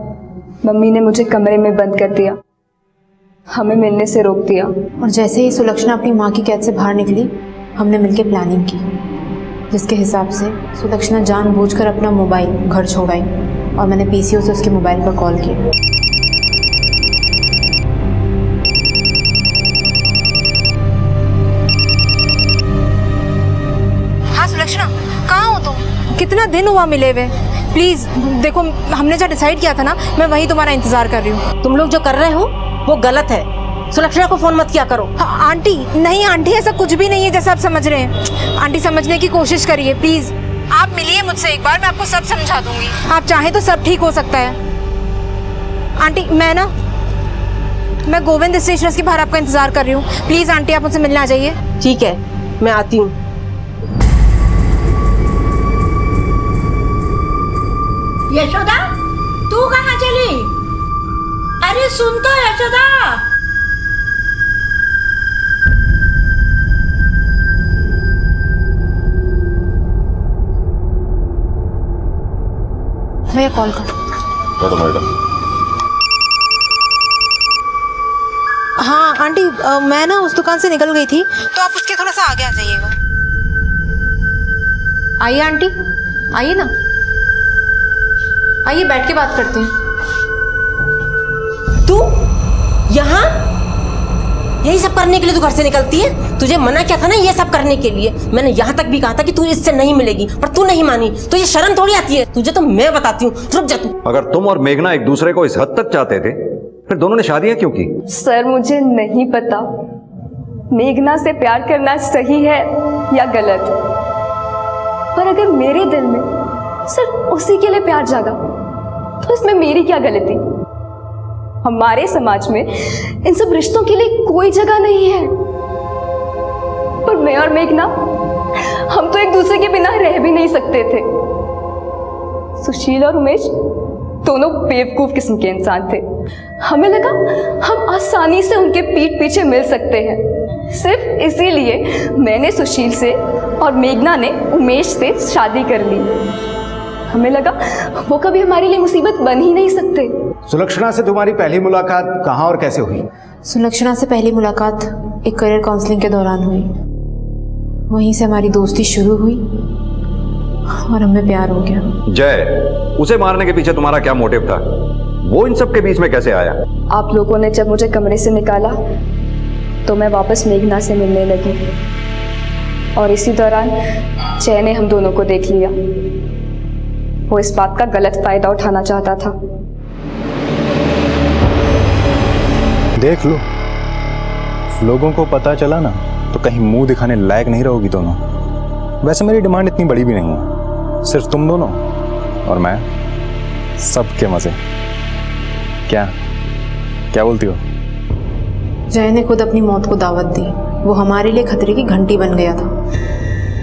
मम्मी ने मुझे कमरे में बंद कर दिया, हमें मिलने से रोक दिया।
और जैसे ही सुलक्षणा अपनी माँ की कैद से बाहर निकली, हमने मिलकर प्लानिंग की, जिसके हिसाब से सुलक्षणा जानबूझकर अपना मोबाइल घर छोड़ आई और मैंने पीसीओ से उसके मोबाइल पर कॉल किया।
हाँ सुलक्षणा, कहाँ हो तुम? कितना दिन हुआ मिले हुए? प्लीज देखो, हमने जो डिसाइड किया था ना, मैं वही तुम्हारा इंतजार कर रही हूँ।
तुम लोग जो कर रहे हो वो गलत है। सुलक्षणा को फोन मत किया करो।
हाँ, आंटी नहीं आंटी, ऐसा कुछ भी नहीं है जैसा आप समझ रहे हैं। आंटी समझने की कोशिश करिए प्लीज। आप मिलिए मुझसे एक बार, मैं आपको सब समझा दूंगी। आप चाहें तो सब ठीक हो सकता है। आंटी मैं गोविंद स्टेशनर्स के बाहर आपका इंतजार कर रही हूँ। प्लीज आंटी आप मुझसे मिलने आ जाइए।
ठीक है, मैं आती हूँ।
यशोदा, तू कहाँ चली? अरे सुन तो यशोदा।
भैया कॉल कर।
हाँ आंटी, मैं ना उस दुकान से निकल गई थी, तो आप उसके थोड़ा सा आगे आ जाइएगा। आइए आंटी, आइए ना, आइए बैठ के बात करते हैं।
तू यहाँ यही सब करने के लिए तू घर से निकलती है? तुझे मना किया था ना ये सब करने के लिए। मैंने यहाँ तक भी कहा था कि तू इससे नहीं मिलेगी, पर तू नहीं मानी। तो ये शर्म थोड़ी आती है तुझे? तो मैं बताती हूँ, रुक जा तू।
अगर तुम और मेघना एक दूसरे को इस हद तक चाहते थे, फिर दोनों ने शादियां क्यों की?
सर मुझे नहीं पता मेघना से प्यार करना सही है या गलत, पर अगर मेरे दिल में सिर्फ उसी के लिए प्यार जागा तो इसमें मेरी क्या गलती? हमारे समाज में इन सब रिश्तों के लिए कोई जगह नहीं है। पर मैं और मेघना, हम तो एक दूसरे के बिना रह भी नहीं सकते थे। सुशील और उमेश दोनों बेवकूफ किस्म के इंसान थे। हमें लगा हम आसानी से उनके पीठ पीछे मिल सकते हैं। सिर्फ इसीलिए मैंने सुशील से और मेघना ने उमेश से शादी कर ली। हमें लगा वो कभी हमारे लिए मुसीबत बन ही नहीं सकते।
सुलक्षणा से तुम्हारी पहली मुलाकात कहाँ और कैसे हुई?
सुलक्षणा से पहली मुलाकात एक करियर काउंसलिंग के दौरान हुई। वहीं से हमारी दोस्ती शुरू हुई और हमें प्यार हो गया।
जय, उसे मारने के पीछे तुम्हारा क्या मोटिव था? वो इन सब के बीच में कैसे आया?
आप लोगों ने जब मुझे कमरे से निकाला तो मैं वापस मेघना से मिलने लगी, और इसी दौरान जय ने हम दोनों को देख लिया। वो इस बात का गलत फायदा उठाना चाहता था।
देख लो, लोगों को पता चला ना तो कहीं मुंह दिखाने लायक नहीं रहोगी दोनों। वैसे मेरी डिमांड इतनी बड़ी भी नहीं है, सिर्फ तुम दोनों और मैं, सबके मजे। क्या क्या बोलती हो?
जय ने खुद अपनी मौत को दावत दी, वो हमारे लिए खतरे की घंटी बन गया था,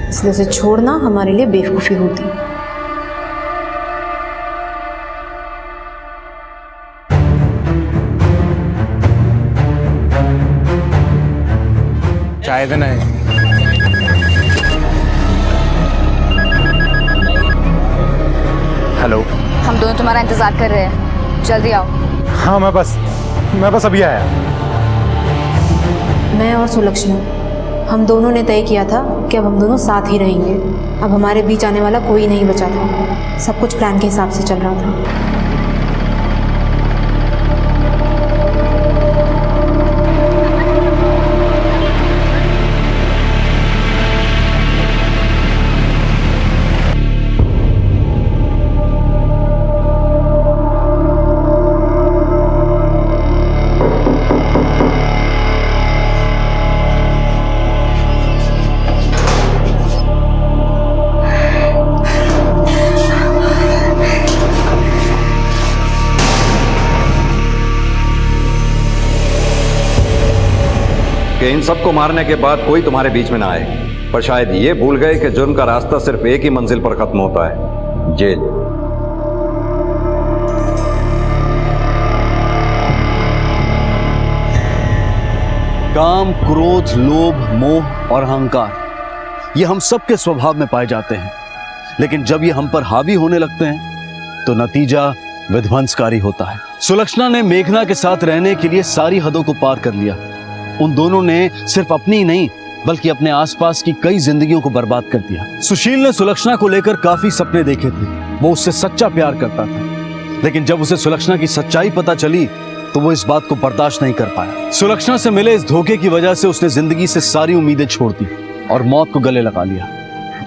इसलिए उसे छोड़ना हमारे लिए बेवकूफ़ी होती।
चाय देना है। हेलो,
हम दोनों तुम्हारा इंतजार कर रहे हैं, जल्दी आओ।
हाँ मैं बस अभी आया।
मैं और सुलक्षणा, हम दोनों ने तय किया था कि अब हम दोनों साथ ही रहेंगे। अब हमारे बीच आने वाला कोई नहीं बचा था, सब कुछ प्लान के हिसाब से चल रहा था।
कि इन सबको मारने के बाद कोई तुम्हारे बीच में ना आए, पर शायद ये भूल गए कि जुर्म का रास्ता सिर्फ एक ही मंजिल पर खत्म होता है, जेल।
काम, क्रोध, लोभ, मोह और अहंकार, ये हम सबके स्वभाव में पाए जाते हैं, लेकिन जब ये हम पर हावी होने लगते हैं तो नतीजा विध्वंसकारी होता है। सुलक्षणा ने मेघना के साथ रहने के लिए सारी हदों को पार कर लिया। उन दोनों ने सिर्फ अपनी ही नहीं बल्कि अपने आसपास की कई जिंदगियों को बर्बाद कर दिया। सुशील ने सुलक्षणा को लेकर काफी सपने देखे थे, वो उससे सच्चा प्यार करता था, लेकिन जब उसे सुलक्षणा की सच्चाई पता चली तो वो इस बात को बर्दाश्त नहीं कर पाया। सुलक्षणा से मिले इस धोखे की वजह से उसने जिंदगी से सारी उम्मीदें छोड़ दी और मौत को गले लगा लिया।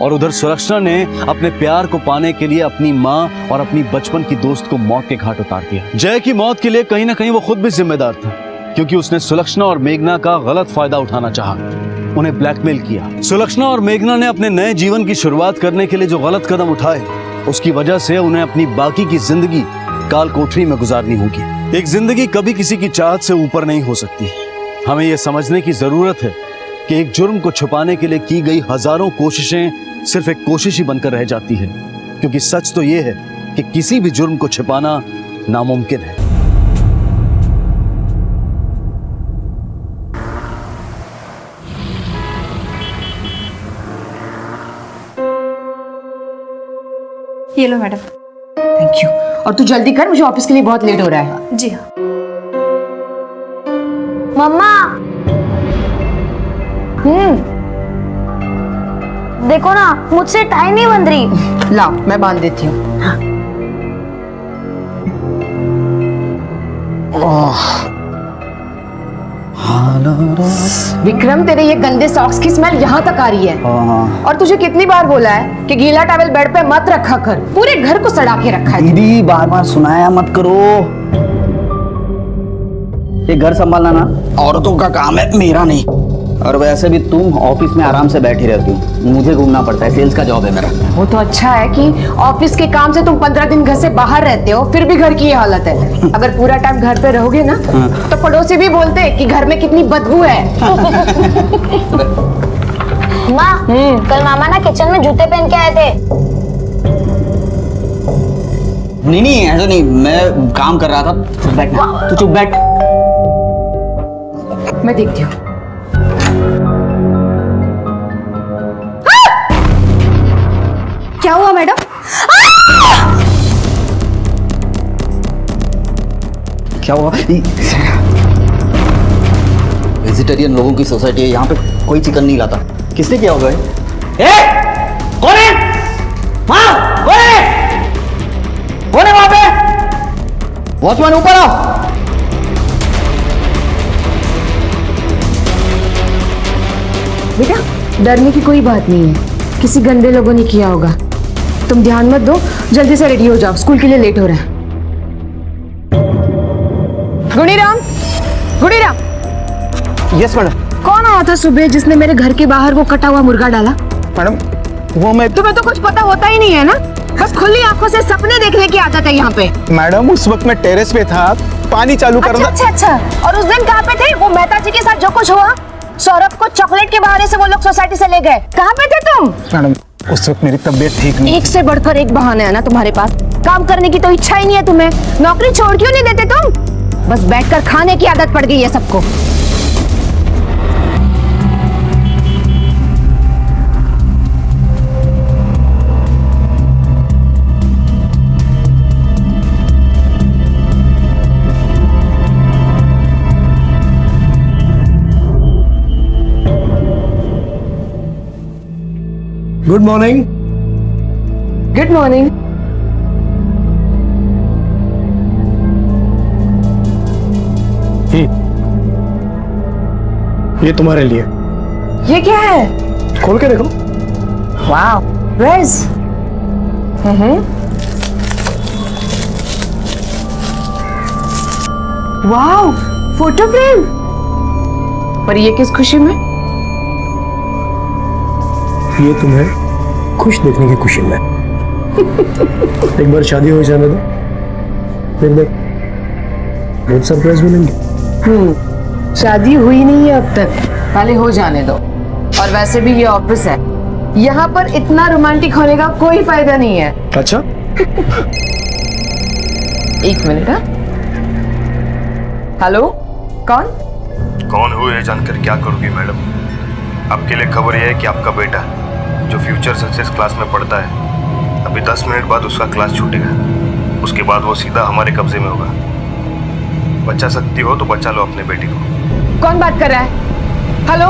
और उधर सुलक्षणा ने अपने प्यार को पाने के लिए अपनी माँ और अपनी बचपन की दोस्त को मौत के घाट उतार दिया। जय की मौत के लिए कहीं ना कहीं वो खुद भी जिम्मेदार था, क्योंकि उसने सुलक्षणा और मेघना का गलत फायदा उठाना चाहा, उन्हें ब्लैकमेल किया। सुलक्षणा और मेघना ने अपने नए जीवन की शुरुआत करने के लिए जो गलत कदम उठाए, उसकी वजह से उन्हें अपनी बाकी की जिंदगी काल कोठरी में गुजारनी होगी। एक जिंदगी कभी किसी की चाहत से ऊपर नहीं हो सकती। हमें यह समझने की जरूरत है कि एक जुर्म को छुपाने के लिए की गई हजारों कोशिशें सिर्फ एक कोशिश ही बनकर रह जाती है, क्योंकि सच तो यह है कि किसी भी जुर्म को छिपाना नामुमकिन है।
ये लो मैडम।
Thank you. और तू जल्दी कर, मुझे ऑफिस के लिए बहुत लेट हो रहा है।
जी हाँ। मम्मा, देखो ना, मुझसे टाई नहीं बंध रही।
लाओ मैं बांध देती हूँ। विक्रम, तेरे ये गंदे सॉक्स की स्मेल यहाँ तक आ रही है। और तुझे कितनी बार बोला है कि गीला टॉवल बेड पे मत रखा कर, पूरे घर को सड़ा के रखा है।
दीदी बार बार सुनाया मत करो, ये घर संभालना ना औरतों का काम है, मेरा नहीं। और वैसे भी तुम ऑफिस में आराम से बैठी रहती हो, मुझे घूमना पड़ता है, सेल्स का जॉब है मेरा।
वो तो अच्छा है कि ऑफिस के काम से तुम 15 दिन घर से बाहर रहते हो, फिर भी घर की ये हालत है। अगर पूरा टाइम घर पे रहोगे ना तो पड़ोसी भी बोलते हैं कि घर में कितनी बदबू है।
माँ, कल मामा ना किचन में जूते पहन के आए थे।
नहीं ऐसा नहीं, मैं काम कर रहा था। बैठ ना, तू चुप बैठ।
मैं देखती हूँ।
क्या हुआ मैडम?
क्या हुआ? वेजिटेरियन लोगों की सोसाइटी है, यहाँ पे कोई चिकन नहीं लाता। किसने किया होगा? कौन है? हाँ, कौन है वहां पे? वॉचमैन ऊपर आओ।
बेटा, डरने की कोई बात नहीं है, किसी गंदे लोगों ने किया होगा। तुम ध्यान मत दो, जल्दी से रेडी हो जाओ, स्कूल के लिए लेट हो रहा है। गुणीराम, गुणीराम,
यस मैडम।
कौन आया था सुबह जिसने मेरे घर के बाहर वो कटा हुआ मुर्गा डाला?
मैडम वो मैं
तुम्हें तो कुछ पता होता ही नहीं है ना, बस खुली आंखों से सपने देखने की आदत है यहाँ पे।
मैडम उस वक्त मैं टेरेस पे था, पानी चालू करना।
अच्छा। और उस दिन कहाँ पे थे? वो मेहता जी के साथ जो कुछ हुआ, सौरभ को चॉकलेट के बहाने से वो लोग सोसाइटी से ले गए, कहाँ पे थे तुम?
मैडम उस वक्त मेरी तबीयत ठीक नहीं।
एक से बढ़कर एक बहाना है ना तुम्हारे पास, काम करने की तो इच्छा ही नहीं है तुम्हें। नौकरी छोड़ क्यों नहीं देते तुम? बस बैठकर खाने की आदत पड़ गई है सबको।
Good morning.
Good morning.
ये तुम्हारे लिए।
ये क्या है?
खोल के देखो।
Wow, dress. Wow, photo frame. पर ये किस खुशी में?
ये तुम्हें खुश देखने की खुशी में। एक बार शादी हो जाने दो, फिर देख बहुत सरप्राइज मिलेंगे।
शादी हुई नहीं है अब तक, पहले हो जाने दो। और वैसे भी ये ऑफिस है, यहाँ पर इतना रोमांटिक होने का कोई फायदा नहीं है।
अच्छा
एक मिनट। हेलो, कौन
हो ये जानकर क्या करोगी मैडम? आपके लिए खबर यह है कि आपका बेटा जो फ्यूचर सक्सेस क्लास में पढ़ता है, अभी 10 मिनट बाद उसका क्लास छूटेगा। उसके बाद वो सीधा हमारे कब्जे में होगा। बचा सकती हो तो बचा लो अपने बेटे को।
कौन बात कर रहा है? हेलो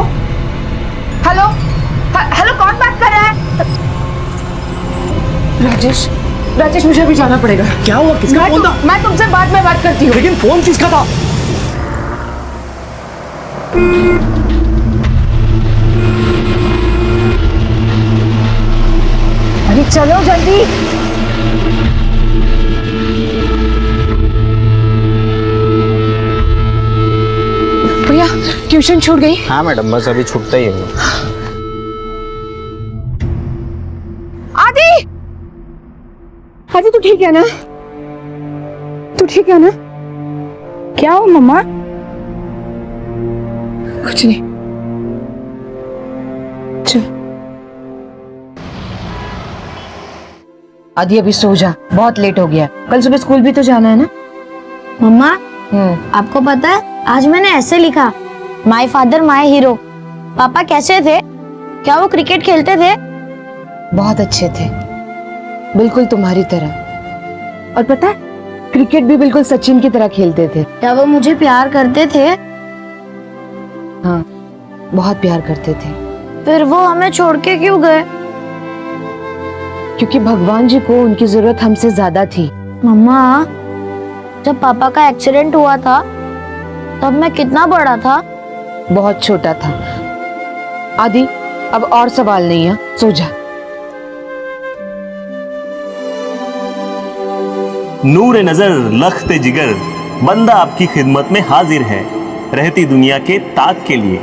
हेलो हेलो, कौन बात कर रहा है? राजेश मुझे अभी जाना पड़ेगा।
क्या हुआ? किसका फोन था?
मैं तुमसे बाद में बात करती हूँ।
लेकिन फोन किसका था?
अरे चलो जल्दी। भैया ट्यूशन छूट गई?
हाँ मैडम, बस अभी छूटता ही है।
आदि तू ठीक है ना? तू ठीक है ना? क्या हो मम्मा? कुछ नहीं। चल आदि अभी सो जा, बहुत लेट हो गया। कल सुबह स्कूल भी तो जाना है ना।
मम्मा आपको पता है आज मैंने ऐसे लिखा, माय फादर माय हीरो। पापा कैसे थे? क्या वो क्रिकेट खेलते थे?
बहुत अच्छे थे, बिल्कुल तुम्हारी तरह। और पता है क्रिकेट भी बिल्कुल सचिन की तरह खेलते थे।
क्या वो मुझे प्यार करते थे?
हाँ, बहुत प्यार करते थे।
फिर वो हमें छोड़ के क्यों गए?
क्योंकि भगवान जी को उनकी जरूरत हमसे ज्यादा थी।
मम्मा जब पापा का एक्सीडेंट हुआ था तब मैं कितना बड़ा था?
बहुत छोटा था। आदि अब और सवाल नहीं है, सो जा।
नूर नजर लख्ते जिगर, बंदा आपकी खिदमत में हाजिर है, रहती दुनिया के ताक के लिए।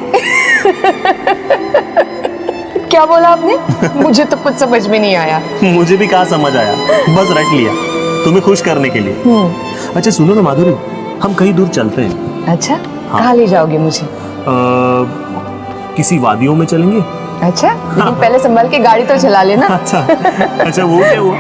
क्या बोला आपने? मुझे तो कुछ समझ में नहीं आया।
मुझे भी कहाँ समझ आया, बस रट लिया तुम्हें खुश करने के लिए। अच्छा सुनो ना माधुरी, हम कहीं दूर चलते हैं।
अच्छा कहाँ ले जाओगे मुझे?
किसी वादियों में चलेंगे।
अच्छा लेकिन पहले संभल के गाड़ी तो चला लेना।
अच्छा वो क्या हुआ?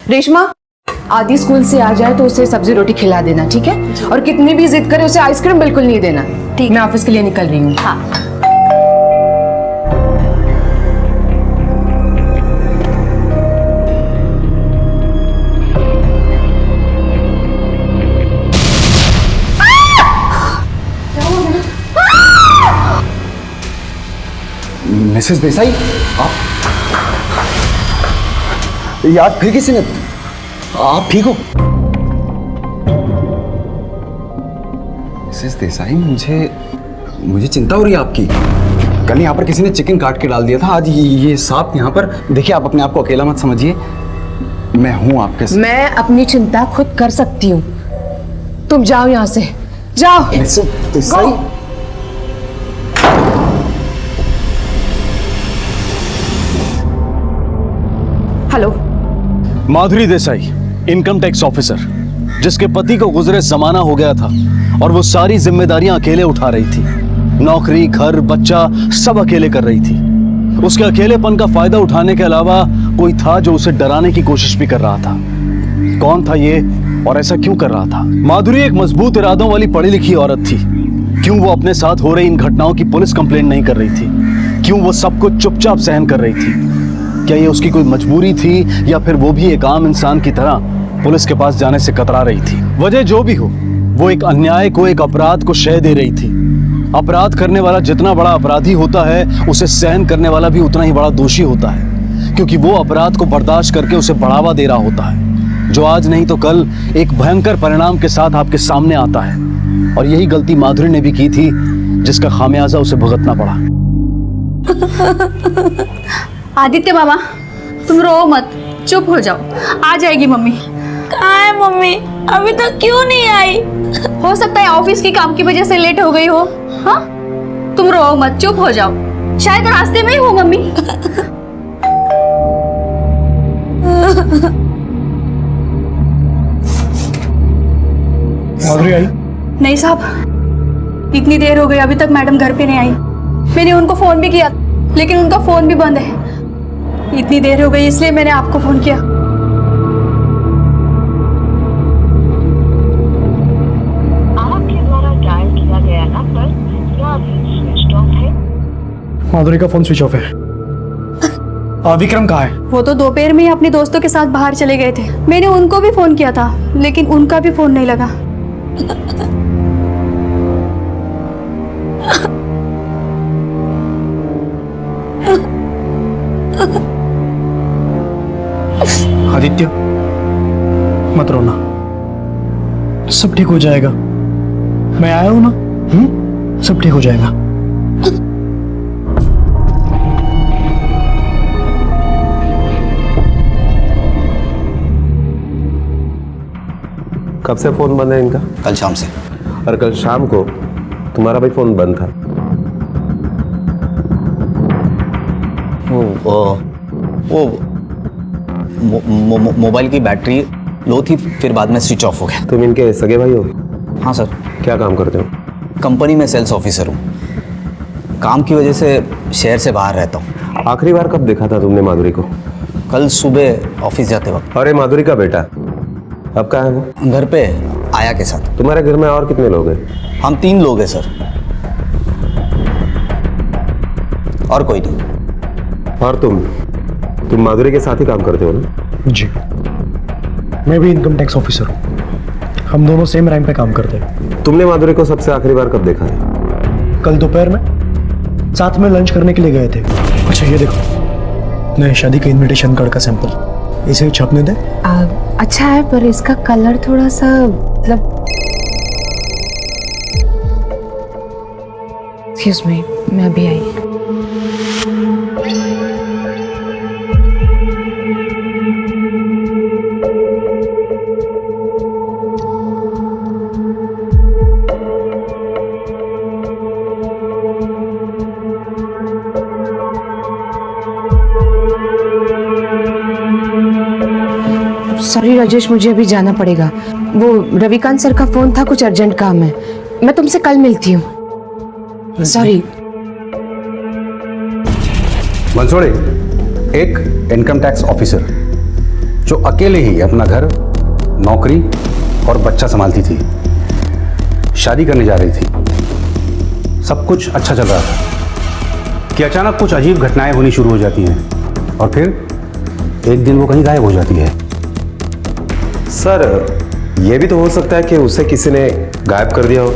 रेशमा, आदि स्कूल से आ जाए तो उसे सब्जी रोटी खिला देना, ठीक है? और कितनी भी जिद करे उसे आइसक्रीम बिल्कुल नहीं देना। ठीक, मैं ऑफिस के लिए निकल रही हूँ। हाँ।
मिसेस देसाई, आप याद फिर किसी ने? आप ठीक हो? मिसेस देसाई, मुझे चिंता हो रही है आपकी।
कल यहाँ पर किसी ने चिकन काट के डाल दिया था, आज ये सांप यहाँ पर। देखिए आप अपने आप को अकेला मत समझिए, मैं हूँ आपके साथ।
मैं अपनी चिंता खुद कर सकती हूँ, तुम जाओ यहाँ से, जाओ।
सही।
हेलो,
माधुरी देसाई, इनकम टैक्स ऑफिसर, जिसके पति को गुजरे जमाना हो गया था और वो सारी जिम्मेदारियां अकेले उठा रही थी। नौकरी, घर, बच्चा सब अकेले कर रही थी। उसके अकेलेपन का फायदा उठाने के अलावा कोई था जो उसे डराने की कोशिश भी कर रहा था। कौन था ये और ऐसा क्यों कर रहा था? माधुरी एक मजबूत इरादों वाली पढ़ी लिखी औरत थी। क्यों वो अपने साथ हो रही इन घटनाओं की पुलिस कंप्लेंट नहीं कर रही थी? क्यों वो सब कुछ चुपचाप सहन कर रही थी? क्या ये उसकी कोई मजबूरी थी या फिर वो भी एक आम इंसान की तरह पुलिस के पास जाने से कतरा रही थी? वजह जो भी हो, वो एक अन्याय को, एक अपराध को शय दे रही थी। अपराध करने वाला जितना बड़ा अपराधी होता है, उसे सहन करने वाला भी उतना ही बड़ा दोषी होता है, क्योंकि वो अपराध को बर्दाश्त करके उसे बढ़ावा दे रहा होता है, जो आज नहीं तो कल एक भयंकर परिणाम के साथ आपके सामने आता है। और यही गलती माधुरी ने भी की थी, जिसका खामियाजा उसे भुगतना पड़ा।
आदित्य बाबा, तुम रो मत, चुप हो जाओ, आ जाएगी मम्मी।
कहाँ है मम्मी? अभी तक क्यों नहीं आई?
हो सकता है ऑफिस के काम की वजह से लेट हो गई हो। हाँ, तुम रो मत, चुप हो जाओ, शायद रास्ते में ही हो मम्मी।
माधुरी आई?
नहीं साहब, इतनी देर हो गई, अभी तक मैडम घर पे नहीं आई। मैंने उनको फोन भी किया, लेकिन उनका फोन भी बंद है। इतनी देर हो गई, इसलिए मैंने आपको फोन किया।
आपके द्वारा डायल किया गया नंबर या अभी स्विच ऑफ है।
माधुरी का फोन स्विच ऑफ है। विक्रम कहाँ है?
वो तो दोपहर में ही अपने दोस्तों के साथ बाहर चले गए थे। मैंने उनको भी फोन किया था, लेकिन उनका भी फोन नहीं लगा।
आदित्य, मत रोना, सब ठीक हो जाएगा। मैं आया हूं ना, सब ठीक हो जाएगा।
कब से फोन बंद है इनका?
कल शाम से।
और कल शाम को तुम्हारा भी फोन बंद था।
वो मोबाइल की बैटरी लो थी, फिर बाद में स्विच ऑफ हो गया।
तुम इनके सगे भाई हो?
हाँ सर।
क्या काम करते हो?
कंपनी में सेल्स ऑफिसर हूँ। काम की वजह से शहर से बाहर रहता हूँ।
आखिरी बार कब देखा था तुमने माधुरी को?
कल सुबह ऑफिस जाते वक्त।
अरे माधुरी का बेटा अब कहाँ है वो?
घर पे आया के साथ।
तुम्हारे घर में और कितने लोग हैं?
हम 3 लोग हैं सर, और कोई नहीं।
और तुम माधुरी के साथ ही काम करते हो ना?
जी, मैं भी इनकम टैक्स ऑफिसर हूँ। हम दोनों सेम रैंक पे काम करते हैं।
तुमने माधुरी को सबसे आखिरी बार कब देखा था?
कल दोपहर में साथ में लंच करने के लिए गए थे। अच्छा ये देखो, नए शादी का इनविटेशन कार्ड का सैंपल, इसे छपने दे।
अच्छा है, पर इसका कलर थोड़ा सा मतलब। एक्सक्यूज मी, मैं अभी आई। सॉरी राजेश, मुझे अभी जाना पड़ेगा। वो रविकांत सर का फोन था, कुछ अर्जेंट काम है। मैं तुमसे कल मिलती हूँ। सॉरी।
मंसूरी, एक इनकम टैक्स ऑफिसर जो अकेले ही अपना घर, नौकरी और बच्चा संभालती थी, शादी करने जा रही थी, सब कुछ अच्छा चल रहा था कि अचानक कुछ अजीब घटनाएं होनी शुरू हो जाती हैं और फिर एक दिन वो कहीं गायब हो जाती है।
सर, ये भी तो हो सकता है कि उसे किसी ने गायब कर दिया हो।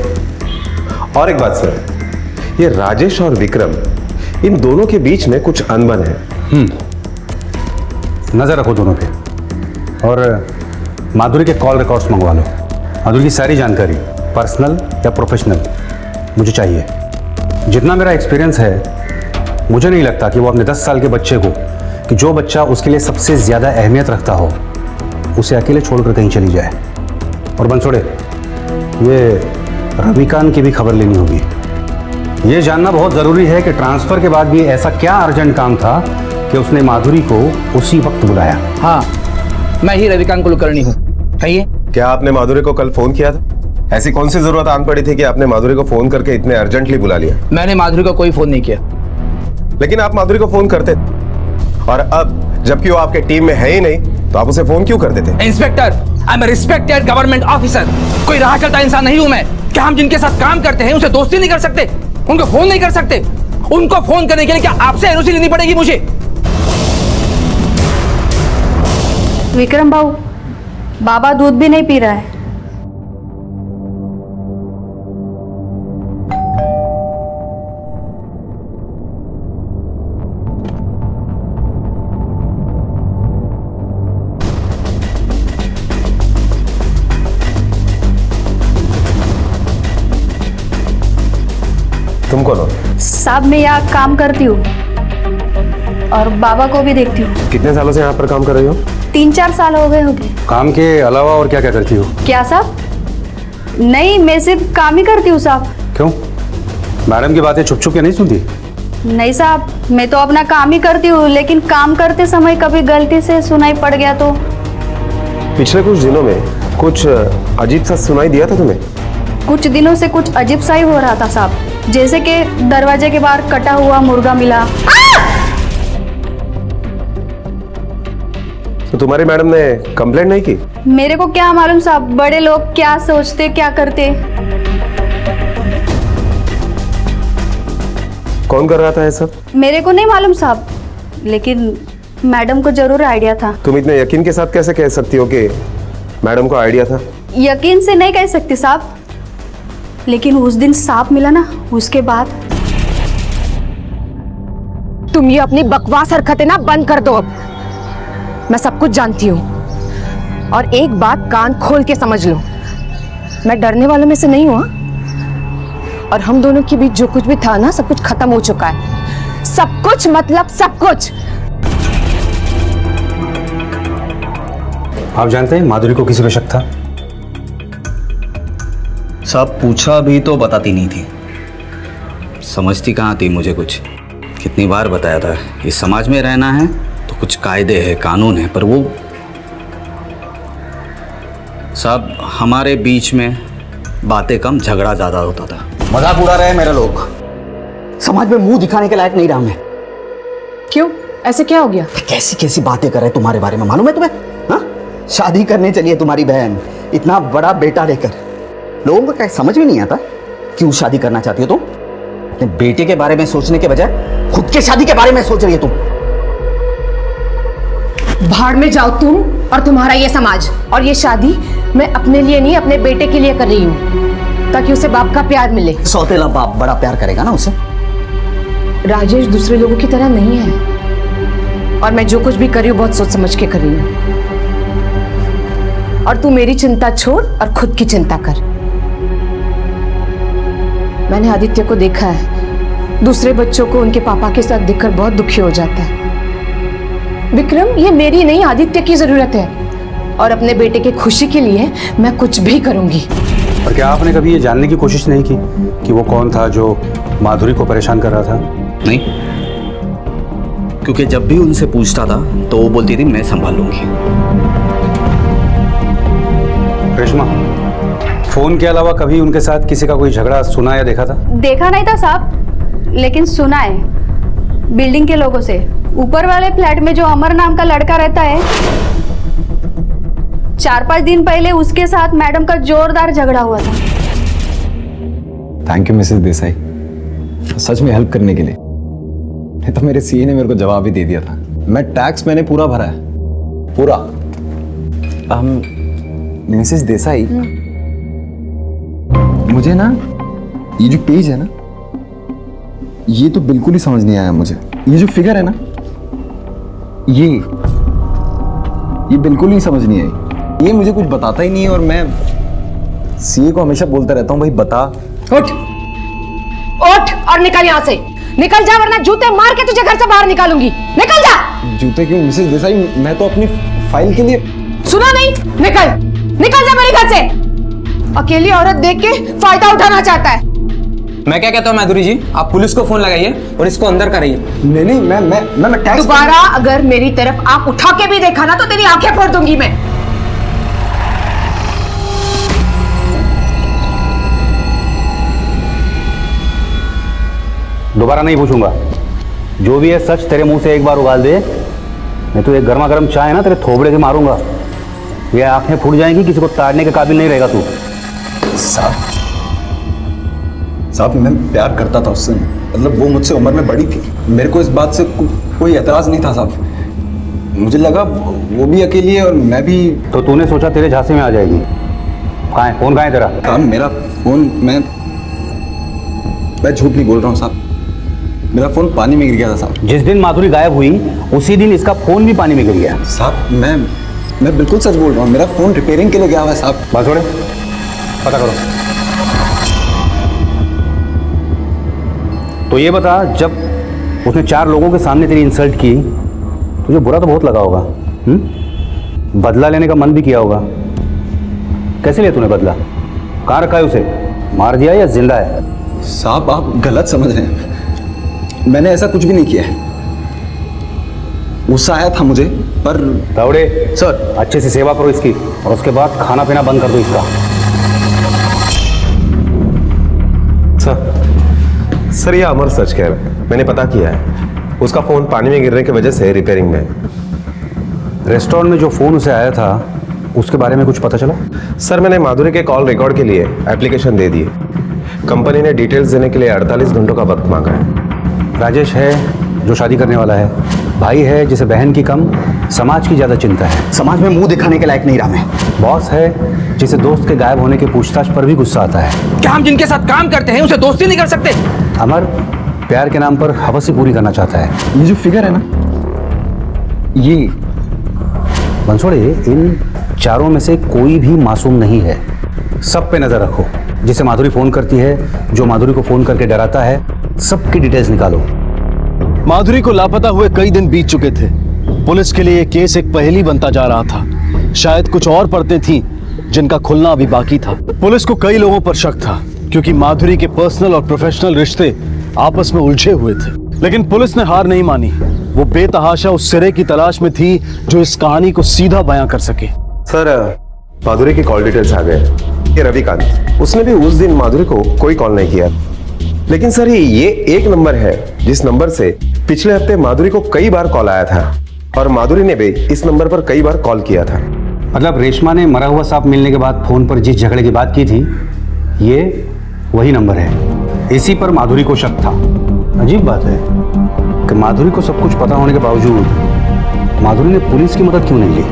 और एक बात सर, ये राजेश और विक्रम, इन दोनों के बीच में कुछ अनबन है।
नजर रखो दोनों पे, और माधुरी के कॉल रिकॉर्ड्स मंगवा लो। माधुरी की सारी जानकारी, पर्सनल या प्रोफेशनल, मुझे चाहिए। जितना मेरा एक्सपीरियंस है, मुझे नहीं लगता कि वो अपने 10 साल के बच्चे को, कि जो बच्चा उसके लिए सबसे ज्यादा अहमियत रखता हो, उसे अकेले छोड़कर कहीं चली जाए। और बंसोड़े, ये रविकांत की भी खबर लेनी होगी। ये जानना बहुत जरूरी है कि ट्रांसफर के बाद भी ऐसा क्या अर्जेंट काम था कि उसने माधुरी को उसी वक्त बुलाया।
हाँ, मैं ही रविकांत कुलकर्णी हूँ। कहिए।
क्या आपने माधुरी को कल फोन किया था? ऐसी कौन सी जरूरत आन पड़ी थी कि आपने माधुरी को फोन करके इतने अर्जेंटली बुला लिया?
मैंने माधुरी को कोई फोन नहीं किया।
लेकिन आप माधुरी को फोन करते थे, और अब जबकि वो आपके टीम में है ही नहीं, तो आप उसे फोन क्यों करते थे?
Inspector, I am a respected government officer. कोई राह चलता इंसान नहीं हूं मैं। क्या हम जिनके साथ काम करते हैं उनसे दोस्ती नहीं कर सकते? उनको फोन नहीं कर सकते? उनको फोन करने के लिए क्या आपसे एनओसी लेनी पड़ेगी मुझे?
विक्रम बाबू, बाबा दूध भी नहीं पी रहा है।
तुम कौन हो?
साहब, मैं यहाँ काम करती हूँ और बाबा को भी देखती हूँ।
कितने सालों से यहाँ पर काम कर रही हो?
3-4 साल हो गए होंगे।
काम के अलावा और क्या क्या करती हो?
क्या साहब? नहीं, मैं सिर्फ काम ही करती हूँ साहब।
क्यों, मैडम की बातें छुप छुप के नहीं सुनती?
नहीं साहब, मैं तो अपना काम ही करती हूँ, लेकिन काम करते समय कभी गलती से सुनाई पड़ गया तो।
पिछले कुछ दिनों में कुछ अजीब सा सुनाई दिया था तुम्हें?
कुछ दिनों से कुछ अजीब सा ही हो रहा था साहब, जैसे कि दरवाजे के बाहर कटा हुआ मुर्गा मिला।
तो तुम्हारी मैडम ने कंप्लेंट नहीं की?
मेरे को क्या मालूम साहब, बड़े लोग क्या सोचते क्या करते।
कौन कर रहा था ये सब?
मेरे को नहीं मालूम साहब, लेकिन मैडम को जरूर आइडिया था।
तुम इतने यकीन के साथ कैसे कह सकती हो कि मैडम को आइडिया था?
यकीन से नहीं कह सकती साहब, लेकिन उस दिन सांप मिला ना, उसके बाद।
तुम ये अपनी बकवास हरकतें ना बंद कर दो अब। मैं सब कुछ जानती हूँ, और एक बात कान खोल के समझ लो, मैं डरने वालों में से नहीं हूँ। और हम दोनों के बीच जो कुछ भी था ना, सब कुछ खत्म हो चुका है। सब कुछ मतलब सब कुछ।
आप जानते हैं माधुरी को किसी पे शक था?
साहब, पूछा भी तो बताती नहीं थी। समझती कहाँ थी मुझे कुछ। कितनी बार बताया था, इस समाज में रहना है तो कुछ कायदे हैं, कानून है, पर वो साहब हमारे बीच में बातें कम, झगड़ा ज्यादा होता था। मजाक उड़ा रहे हैं मेरे लोग। समाज में मुंह दिखाने के लायक नहीं रहा मैं।
क्यों, ऐसे क्या हो गया?
कैसी कैसी बातें कर रहे तुम्हारे बारे में, मालूम है तुम्हें? हाँ, शादी करने चली है तुम्हारी बहन, इतना बड़ा बेटा लेकर। लोगों को क्या समझ में नहीं आता क्यों शादी करना चाहती हो तुम? अपने बेटे के बारे में सोचने के बजाय खुद के शादी के बारे में सोच रही है तुम।
भाड़ में जाओ तुम और तुम्हारा ये समाज। और ये शादी मैं अपने लिए नहीं, अपने बेटे के लिए कर रही हूँ, ताकि उसे बाप का प्यार मिले।
सौतेला बाप बड़ा प्यार करेगा ना उसे।
राजेश दूसरे लोगों की तरह नहीं है, और मैं जो कुछ भी कर रही हूँ बहुत सोच समझ के कर रही हूँ। और तू मेरी चिंता छोड़ और खुद की चिंता कर। मैंने आदित्य को देखा है, दूसरे बच्चों को उनके पापा के साथ देखकर बहुत दुखी हो जाता है। विक्रम, ये मेरी नहीं, आदित्य की जरूरत है, और अपने बेटे की खुशी के लिए मैं कुछ भी करूंगी।
और क्या आपने कभी ये जानने की कोशिश नहीं की कि वो कौन था जो माधुरी को परेशान कर रहा था?
नहीं, क्योंकि जब भी उनसे पूछता था तो वो बोलती थी मैं संभाल लूंगी।
रेशमा, फोन के अलावा कभी उनके साथ किसी का कोई झगड़ा सुना या देखा था?
देखा नहीं था साहब, लेकिन सुना है बिल्डिंग के लोगों से। ऊपर वाले फ्लैट में जो अमर नाम का लड़का रहता है, 4-5 दिन पहले उसके साथ मैडम का जोरदार झगड़ा हुआ था।
थैंक यू मिसेस देसाई, सच में हेल्प करने के लिए। नहीं तो मेरे सीए ने मेरे को जवाब ही दे दिया था। मैं टैक्स मैंने पूरा भरा है, पूरा। मिसेस देसाई, मुझे ना ये जो पेज है ना, ये तो बिल्कुल ही समझ नहीं आया मुझे। ये जो फिगर है ना, ये बिल्कुल ही समझ नहीं आई। ये मुझे कुछ बताता ही नहीं है, और मैं सीए को हमेशा बोलता रहता हूँ भाई बता।
उठ उठ और निकल यहाँ से। निकल जा वरना जूते मार के तुझे घर से बाहर निकालूंगी। निकल जा।
जूते क्यों मिसेस देसाई, मैं तो अपनी फाइल के लिए।
सुना नहीं? निकल जा मेरे घर से। अकेली औरत देख के फायदा उठाना चाहता है।
मैं क्या कहता हूँ माधुरी जी, आप पुलिस को फोन लगाइए और इसको अंदर कराइए।
नहीं, मैं टैक्स।
दोबारा अगर मेरी तरफ आंख उठा के भी देखा ना तो तेरी आंखें फोड़ दूंगी मैं।
दोबारा नहीं पूछूंगा। जो भी है सच तेरे मुंह से एक बार उगाल दे, नहीं तो एक गर्मा गर्म चाय ना तेरे थोबड़े से मारूंगा। ये आंखें फूट जाएंगी, किसी को ताड़ने के काबिल नहीं रहेगा तू।
साहब मैं प्यार करता था उससे, मतलब वो मुझसे उम्र में बड़ी थी। मेरे को इस बात से कोई एतराज नहीं था साहब। मुझे लगा वो भी अकेली है और मैं भी।
तो तूने सोचा तेरे झांसे में आ जाएगी। कहाँ है फोन, कहाँ है तेरा?
साहब मेरा फोन, मैं झूठ नहीं बोल रहा हूँ साहब, मेरा फोन पानी में गिर गया था साहब।
जिस दिन माधुरी गायब हुई उसी दिन इसका फोन भी पानी में गिर गया।
साहब मैं बिल्कुल सच बोल रहा हूँ, मेरा फोन रिपेयरिंग के लिए गया हुआ है साहब।
बात छोड़े, पता करो। तो ये बता, जब उसने 4 लोगों के सामने तेरी इंसल्ट की, तुझे बुरा तो बहुत लगा होगा, बदला लेने का मन भी किया होगा। कैसे लिया तूने बदला? कहाँ रखा है उसे? मार दिया या जिंदा है?
साहब आप गलत समझ रहे हैं, मैंने ऐसा कुछ भी नहीं किया है। गुस्सा आया था मुझे, पर।
तावड़े सर, अच्छे से सेवा करो इसकी और उसके बाद खाना पीना बंद कर दो इसका।
सर ये अमर सच कह रहा है, मैंने पता किया है। उसका फोन पानी में गिरने की वजह से रिपेयरिंग में।
रेस्टोरेंट में जो फोन उसे आया था उसके बारे में कुछ पता चला?
सर मैंने माधुरी के कॉल रिकॉर्ड के लिए एप्लीकेशन दे दिए। कंपनी ने डिटेल्स देने के लिए 48 घंटों का वक्त मांगा है।
राजेश है जो शादी करने वाला है, भाई है जिसे बहन की कम समाज की ज्यादा चिंता है।
समाज में मुंह दिखाने के लायक नहीं रहा मैं।
बॉस है जिसे दोस्त के गायब होने के पूछताछ पर भी गुस्सा आता है।
क्या हम जिनके साथ काम करते हैं उसे दोस्ती नहीं कर सकते?
अमर प्यार के नाम पर हवस पूरी करना चाहता है।
ये जो फिगर है ना, ये
बंसोड़े, इन चारों में से कोई भी मासूम नहीं है। सब पे नजर रखो। जिसे माधुरी फोन करती है, जो माधुरी को फोन करके डराता है, सबकी डिटेल्स निकालो।
माधुरी को लापता हुए कई दिन बीत चुके थे। पुलिस के लिए यह केस एक पहेली बनता जा रहा था। शायद कुछ और परतें थीं जिनका खुलना अभी बाकी था। पुलिस को कई लोगों पर शक था क्योंकि माधुरी के पर्सनल और प्रोफेशनल रिश्ते आपस में उलझे हुए थे। लेकिन पुलिस ने हार नहीं मानी। वो बेतहाशा उस सिरे की तलाश में थी जो इस कहानी को सीधा बयां कर सके।
सर माधुरी की कॉल डिटेल्स आ गए। ये रविकांत, उसने भी उस दिन माधुरी को कोई कॉल नहीं किया। लेकिन सर ये एक नंबर है जिस नंबर से पिछले हफ्ते माधुरी को कई बार कॉल आया था और माधुरी ने भी इस नंबर पर कई बार कॉल किया था।
मतलब रेशमा ने मरा हुआ सांप मिलने के बाद फोन पर जिस झगड़े की बात की थी, ये वही नंबर है। इसी पर माधुरी को शक था। अजीब बात है कि माधुरी को सब कुछ पता होने के बावजूद माधुरी ने पुलिस की मदद क्यों नहीं ली?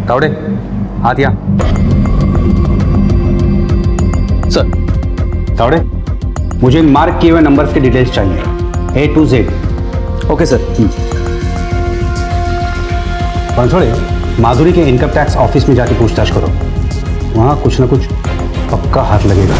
तावड़े हाथ या
सर।
तावड़े, मुझे इन मार्क किए हुए नंबर्स के डिटेल्स चाहिए, A to Z।
Okay sir.
Bansode, Madhuri के इनकम टैक्स ऑफिस में जाके पूछताछ करो। वहां कुछ ना कुछ पक्का हाथ लगेगा।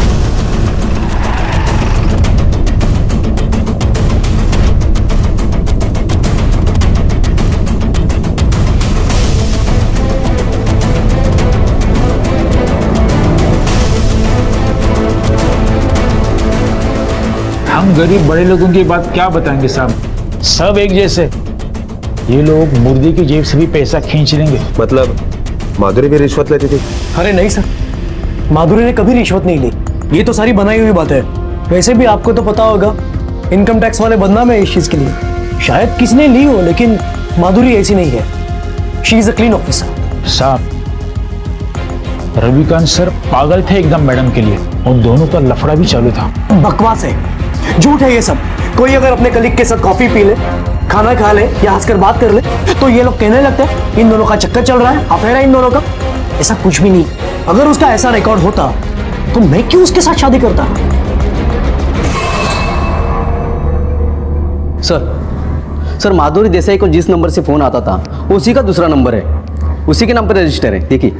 हम गरीब बड़े लोगों की बात क्या बताएंगे साहब, सब एक जैसे। ये लोग मुर्दी की जेब से भी पैसा खींच लेंगे।
मतलब माधुरी भी रिश्वत लेती थी?
अरे नहीं सर, माधुरी ने कभी रिश्वत नहीं ली। ये तो सारी बनाई हुई बात है। वैसे भी आपको तो पता होगा, इनकम टैक्स वाले बदनाम है इस चीज के लिए। शायद किसने ली हो, लेकिन माधुरी ऐसी नहीं है। She is a clean officer.
साहब, रविकांत सर पागल थे एकदम मैडम के लिए, और दोनों का लफड़ा भी चालू था।
बकवास है, झूठ है ये सब। कोई अगर अपने कलीग के साथ कॉफी पी ले, खाना खा ले या हंसकर बात कर ले, तो ये लोग कहने लगते हैं इन दोनों का चक्कर चल रहा है, अफेयर है इन दोनों का। ऐसा कुछ भी नहीं। अगर उसका ऐसा रिकॉर्ड होता तो मैं क्यों उसके साथ शादी करता?
सर माधुरी देसाई को जिस नंबर से फोन आता था उसी का दूसरा नंबर है, उसी के नाम पर रजिस्टर है। देखिए,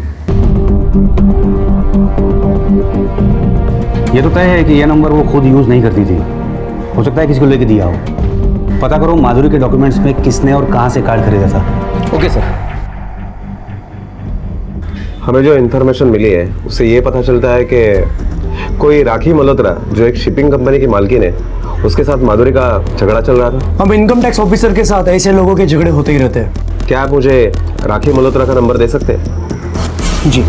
ये तो तय है कि यह नंबर वो खुद यूज़ नहीं करती थी, हो सकता है किसी को लेके दिया हो। पता करो माधुरी के डॉक्यूमेंट्स में किसने और कहाँ से कार्ड खरीदा था।
Okay sir.
हमें जो इन्फॉर्मेशन मिली है उससे ये पता चलता है कि कोई राखी मल्होत्रा जो एक शिपिंग कंपनी की मालकिन है, उसके साथ माधुरी का झगड़ा चल रहा था।
अब इनकम टैक्स ऑफिसर के साथ ऐसे लोगों के झगड़े होते ही रहते हैं।
क्या आप मुझे राखी मल्होत्रा का नंबर दे सकते हैं?
जी।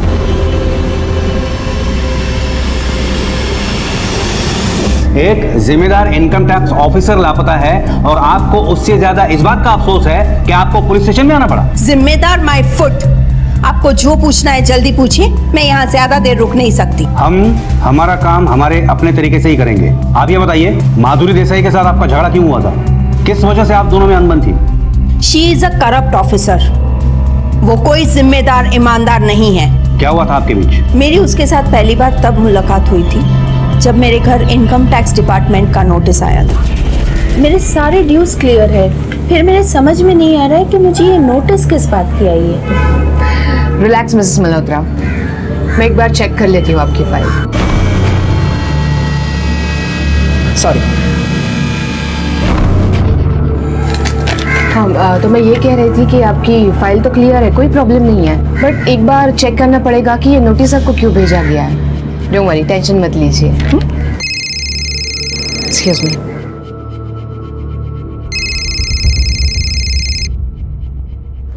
एक जिम्मेदार इनकम टैक्स ऑफिसर लापता है और आपको उससे ज्यादा इस बात का अफसोस है कि आपको पुलिस स्टेशन में आना पड़ा।
जिम्मेदार माय फुट। आपको जो पूछना है जल्दी पूछिए, मैं यहाँ ज्यादा देर रुक नहीं सकती।
हम हमारा काम हमारे अपने तरीके से ही करेंगे। आप ये बताइए, माधुरी देसाई के साथ आपका झगड़ा क्यों हुआ था? किस वजह से आप दोनों में अनबन थी?
She is a corrupt officer. वो कोई जिम्मेदार ईमानदार नहीं है।
क्या हुआ था आपके बीच?
मेरी उसके साथ पहली बार तब मुलाकात हुई थी जब मेरे घर इनकम टैक्स डिपार्टमेंट का नोटिस आया था। मेरे सारे ड्यूज क्लियर है, फिर मेरे समझ में नहीं आ रहा है कि मुझे ये नोटिस किस बात की आई है।
रिलैक्स मिसेस मल्होत्रा, मैं एक बार चेक कर लेती हूँ आपकी फाइल।
सॉरी।
हाँ, तो मैं ये कह रही थी कि आपकी फाइल तो क्लियर है, कोई प्रॉब्लम नहीं है, बट एक बार चेक करना पड़ेगा कि ये नोटिस आपको क्यों भेजा गया है। डोंट वरी, टेंशन मत लीजिए। Excuse me.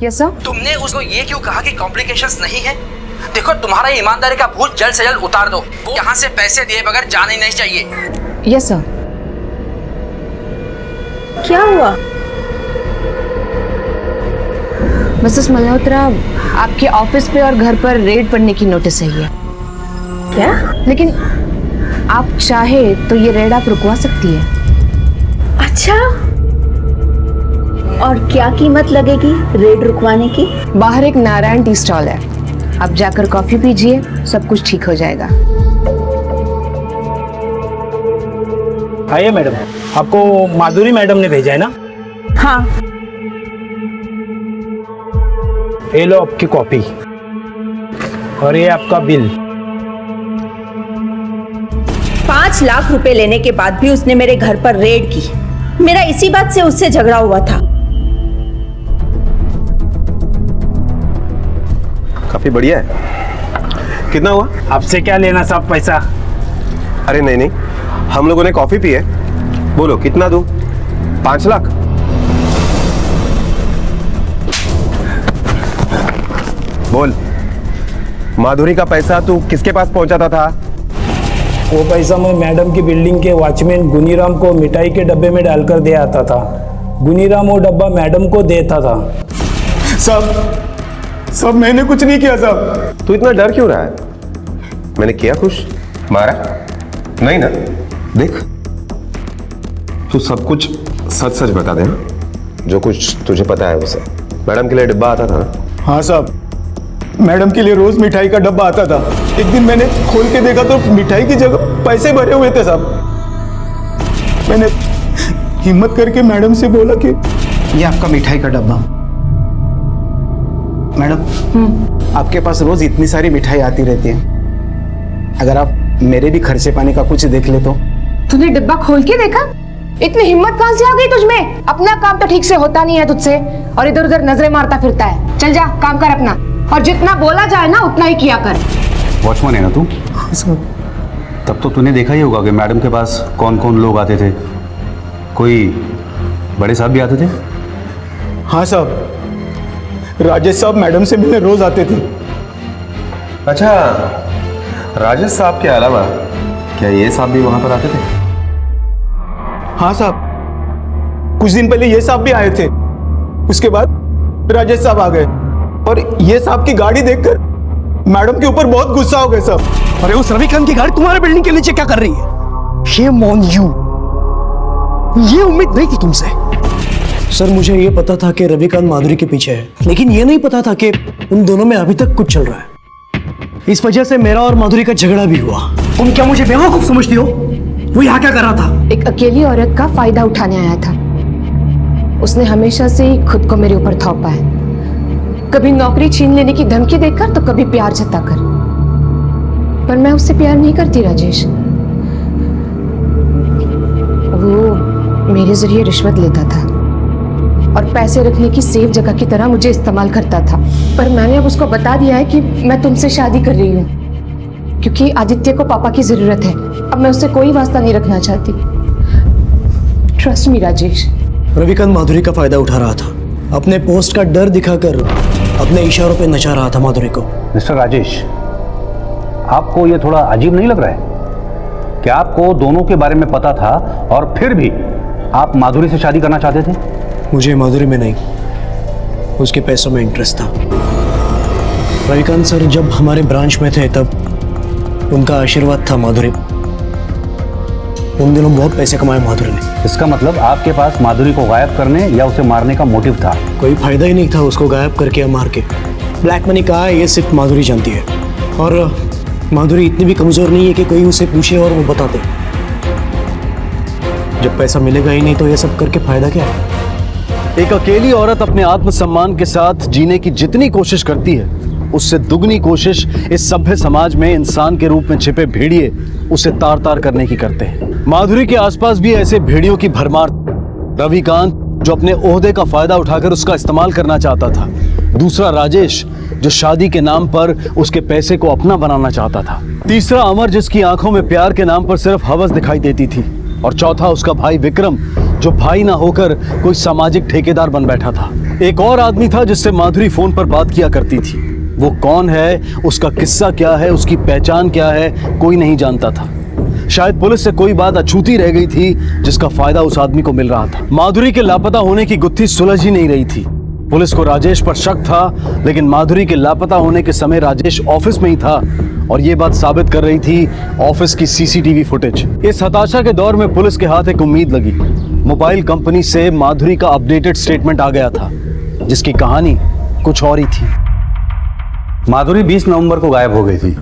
Yes sir.
तुमने उसको ये क्यों कहा कि कॉम्प्लिकेशंस नहीं है? देखो, तुम्हारा ईमानदारी का भूत जल्द से जल्द उतार दो। वो यहाँ से पैसे दिए बगैर जाना ही नहीं चाहिए।
Yes sir.
क्या हुआ?
मिसेस मल्होत्रा, आपके ऑफिस पे और घर पर रेड पड़ने की नोटिस आई है।
क्या?
लेकिन आप चाहे तो ये रेड आप रुकवा सकती है।
अच्छा, और क्या कीमत लगेगी रेड रुकवाने की?
बाहर एक नारायण टी स्टॉल है, आप जाकर कॉफी पीजिए, सब कुछ ठीक हो जाएगा।
आइए मैडम, आपको माधुरी मैडम ने भेजा है ना?
हाँ।
ये लो आपकी कॉपी और ये आपका बिल।
5 लाख रुपए लेने के बाद भी उसने मेरे घर पर रेड की। मेरा इसी बात से उससे झगड़ा हुआ था।
काफी बढ़िया है। कितना हुआ?
आपसे क्या लेना साहब पैसा?
अरे नहीं नहीं, हम लोगों ने कॉफी पी है। बोलो कितना दूं? 5 लाख? बोल, माधुरी का पैसा तू किसके पास पहुंचाता था?
वो पैसा मैं मैडम की बिल्डिंग के वॉचमैन गुनीराम को मिठाई के डब्बे में डालकर दे आता था। गुनीराम वो डब्बा मैडम को देता था।
सब मैंने कुछ नहीं किया साहब। तू इतना डर क्यों रहा है? मैंने किया कुछ? मारा? नहीं ना? देख, तू सब कुछ सच सच बता दे। जो कुछ तुझे पता है उसे। मैडम के लिए डिब्बा आता था ना?
हाँ साहब, मैडम के लिए रोज मिठाई का डब्बा आता था। एक दिन मैंने खोल के देखा तो मिठाई की जगह पैसे भरे हुए थे साहब। मैंने हिम्मत करके मैडम से बोला कि
ये आपका मिठाई का डब्बा। मैडम, आपके पास रोज इतनी सारी मिठाई आती रहती है, अगर आप मेरे भी खर्चे पानी का कुछ देख ले तो।
तूने डिब्बा खोल के देखा? इतनी हिम्मत कहां से आ गई तुझमें? अपना काम तो ठीक से होता नहीं है तुझसे, और इधर उधर नजरें मारता फिरता है। चल जा, काम कर अपना, और जितना बोला जाए ना उतना ही किया कर।
वॉचमैन है ना तू? तब तो तूने देखा ही होगा कि मैडम के पास कौन कौन लोग आते थे। कोई बड़े साहब भी आते थे?
हाँ साहब, राजेश साहब मैडम से मिलने रोज आते थे।
अच्छा, राजेश साहब के अलावा क्या ये साहब भी वहां पर आते थे?
हाँ साहब, कुछ दिन पहले ये साहब भी आए थे। उसके बाद राजेश साहब आ गए, और ये साहब की गाड़ी देखकर मैडम के ऊपर बहुत गुस्सा हो गए साहब।
अरे उस रविकांत की गाड़ी तुम्हारे बिल्डिंग के नीचे क्या कर रही है? Shame on you। ये उम्मीद नहीं थी तुमसे। सर, मुझे ये पता था कि रविकांत माधुरी के पीछे है, लेकिन ये नहीं पता था कि उन दोनों में अभी तक कुछ चल रहा है। इस वजह से मेरा और माधुरी का झगड़ा भी हुआ। तुम क्या मुझे बेवकूफ समझती हो? वो यहाँ क्या कर रहा था?
एक अकेली औरत का फायदा उठाने आया था। उसने हमेशा से ही खुद को मेरे ऊपर थोपा है, कभी नौकरी छीन लेने की धमकी देकर तो कभी प्यार जताकर। पर मैं उससे प्यार नहीं करती राजेश। वो मेरे जरिए रिश्वत लेता था और पैसे रखने की सेफ जगह की तरह मुझे इस्तेमाल करता था। पर मैंने अब उसको बता दिया है कि मैं तुमसे शादी कर रही हूँ, क्योंकि आदित्य को पापा की जरूरत है। अब मैं उससे कोई वास्ता नहीं रखना चाहती। Trust me Rajesh.
रविकांत माधुरी का फायदा उठा रहा था, अपने पोस्ट का डर दिखाकर अपने इशारों पे नचा रहा था माधुरी को।
मिस्टर राजेश, आपको ये थोड़ा अजीब नहीं लग रहा है कि आपको दोनों के बारे में पता था और फिर भी आप माधुरी से शादी करना चाहते थे?
मुझे माधुरी में नहीं, उसके पैसों में इंटरेस्ट था। रविकांत सर जब हमारे ब्रांच में थे तब उनका आशीर्वाद था माधुरी। उन दिनों बहुत पैसे कमाए माधुरी ने।
इसका मतलब आपके पास माधुरी को गायब करने या उसे मारने का मोटिव था?
कोई फायदा ही नहीं था उसको गायब करके या मार के। ब्लैक मनी कहा है ये सिर्फ माधुरी जानती है, और माधुरी इतनी भी कमजोर नहीं है कि कोई उसे पूछे और वो बता दे। जब पैसा मिलेगा ही नहीं तो ये सब करके फायदा क्या है?
एक अकेली औरत अपने आत्मसम्मान के साथ जीने की जितनी कोशिश करती है, उससे दुगनी कोशिश इस सभ्य समाज में इंसान के रूप में छिपे भेड़िए उसे तार तार करने की करते हैं। माधुरी के आसपास भी ऐसे भेड़ियों की भरमार। रविकांत जो अपने ओहदे का फायदा उठाकर उसका इस्तेमाल करना चाहता था, दूसरा राजेश जो शादी के नाम पर उसके पैसे को अपना बनाना चाहता था, तीसरा अमर जिसकी आंखों में प्यार के नाम पर सिर्फ हवस दिखाई देती थी, और चौथा उसका भाई विक्रम जो भाई ना होकर कोई सामाजिक ठेकेदार बन बैठा था। एक और आदमी था जिससे माधुरी फोन पर बात किया करती थी। वो कौन है, उसका किस्सा क्या है, उसकी पहचान क्या है, कोई नहीं जानता था। शायद पुलिस से कोई बात अछूती रह गई थी जिसका फायदा उस आदमी को मिल रहा था। माधुरी के लापता होने की गुत्थी सुलझ ही नहीं रही थी। पुलिस को राजेश पर शक था, लेकिन माधुरी के लापता होने के समय राजेश ऑफिस में ही था, और ये बात साबित कर रही थी ऑफिस की सीसीटीवी फुटेज। इस हताशा के दौर में पुलिस के हाथ एक उम्मीद लगी। मोबाइल कंपनी से माधुरी का अपडेटेड स्टेटमेंट आ गया था, जिसकी कहानी कुछ और ही थी।
माधुरी 20 नवंबर को गायब हो गई थी,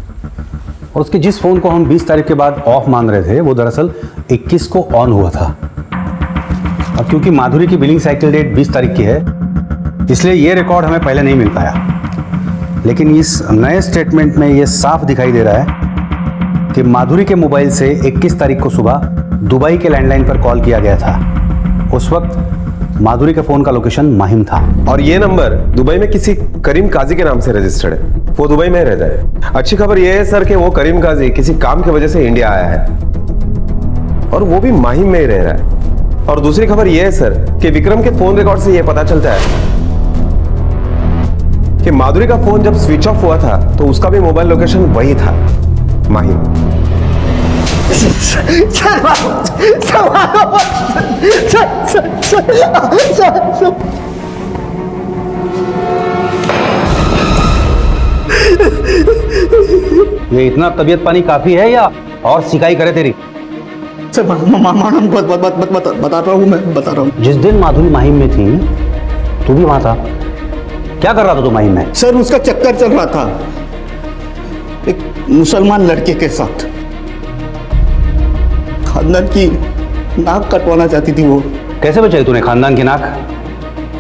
और उसके जिस फोन को हम 20 तारीख के बाद ऑफ मान रहे थे वो दरअसल 21 को ऑन हुआ था। अब क्योंकि माधुरी की बिलिंग साइकिल डेट 20 तारीख की है, इसलिए ये रिकॉर्ड हमें पहले नहीं मिल पाया। लेकिन इस नए स्टेटमेंट में ये साफ दिखाई दे रहा है कि माधुरी के मोबाइल से 21 तारीख को सुबह दुबई के लैंडलाइन पर कॉल किया गया था। उस वक्त माधुरी के फोन का लोकेशन माहिम था।
और ये नंबर दुबई में किसी करीम काजी के नाम से रजिस्टर्ड है। वो दुबई में रहता है। अच्छी खबर यह है सर कि वो करीम काजी किसी काम की वजह से इंडिया आया है, और वो भी माहिम में ही रह रहा है। और दूसरी खबर यह है सर कि विक्रम के फोन रिकॉर्ड से यह पता चलता है कि माधुरी का फोन जब स्विच ऑफ हुआ था तो उसका भी मोबाइल लोकेशन वही था, माहिम।
ये इतना तबीयत पानी काफी है या और सिकाई करे तेरी?
सर बता रहा हूँ, मैं बता रहा हूँ।
जिस दिन माधुरी माहिम में थी तू भी वहां था। क्या कर रहा था तू माहिम में?
सर उसका चक्कर चल रहा था एक मुसलमान लड़के के साथ। खानदान की नाक कटवाना चाहती थी वो।
कैसे बचाई तूने खानदान की नाक?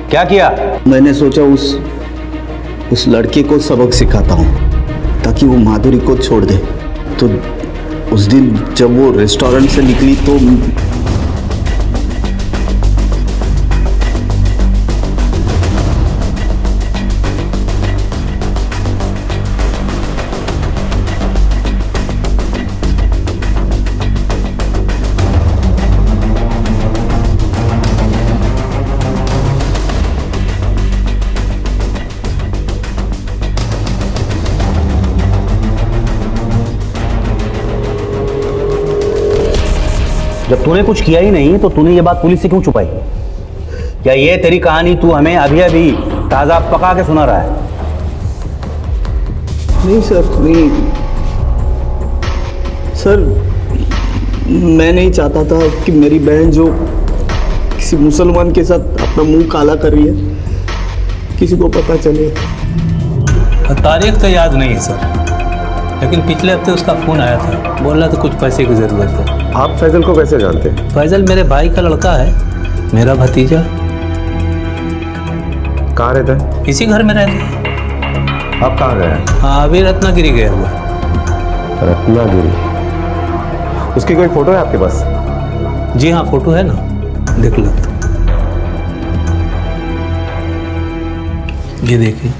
क्या किया?
मैंने सोचा उस लड़के को सबक सिखाता हूँ ताकि वो माधुरी को छोड़ दे। तो उस दिन जब वो रेस्टोरेंट से निकली तो
जब तूने कुछ किया ही नहीं तो तूने ये बात पुलिस से क्यों छुपाई? क्या ये तेरी कहानी तू हमें अभी अभी ताजा पका के सुना रहा है?
नहीं सर, नहीं सर, मैं नहीं चाहता था कि मेरी बहन जो किसी मुसलमान के साथ अपना मुंह काला कर रही है किसी को पता चले।
तारीख तो याद नहीं है सर, लेकिन पिछले हफ्ते उसका फोन आया था, बोल रहा था कुछ पैसे की ज़रूरत है।
आप फैजल को कैसे जानते हैं?
फैजल मेरे भाई का लड़का है, मेरा भतीजा।
कहाँ रहता है?
इसी घर में रहते हैं।
आप कहाँ गए हैं?
हाँ, अभी रत्नागिरी गया हुआ।
रत्नागिरी? उसकी कोई फोटो है आपके पास?
जी हाँ, फोटो है ना, देख लो। ये देखिए।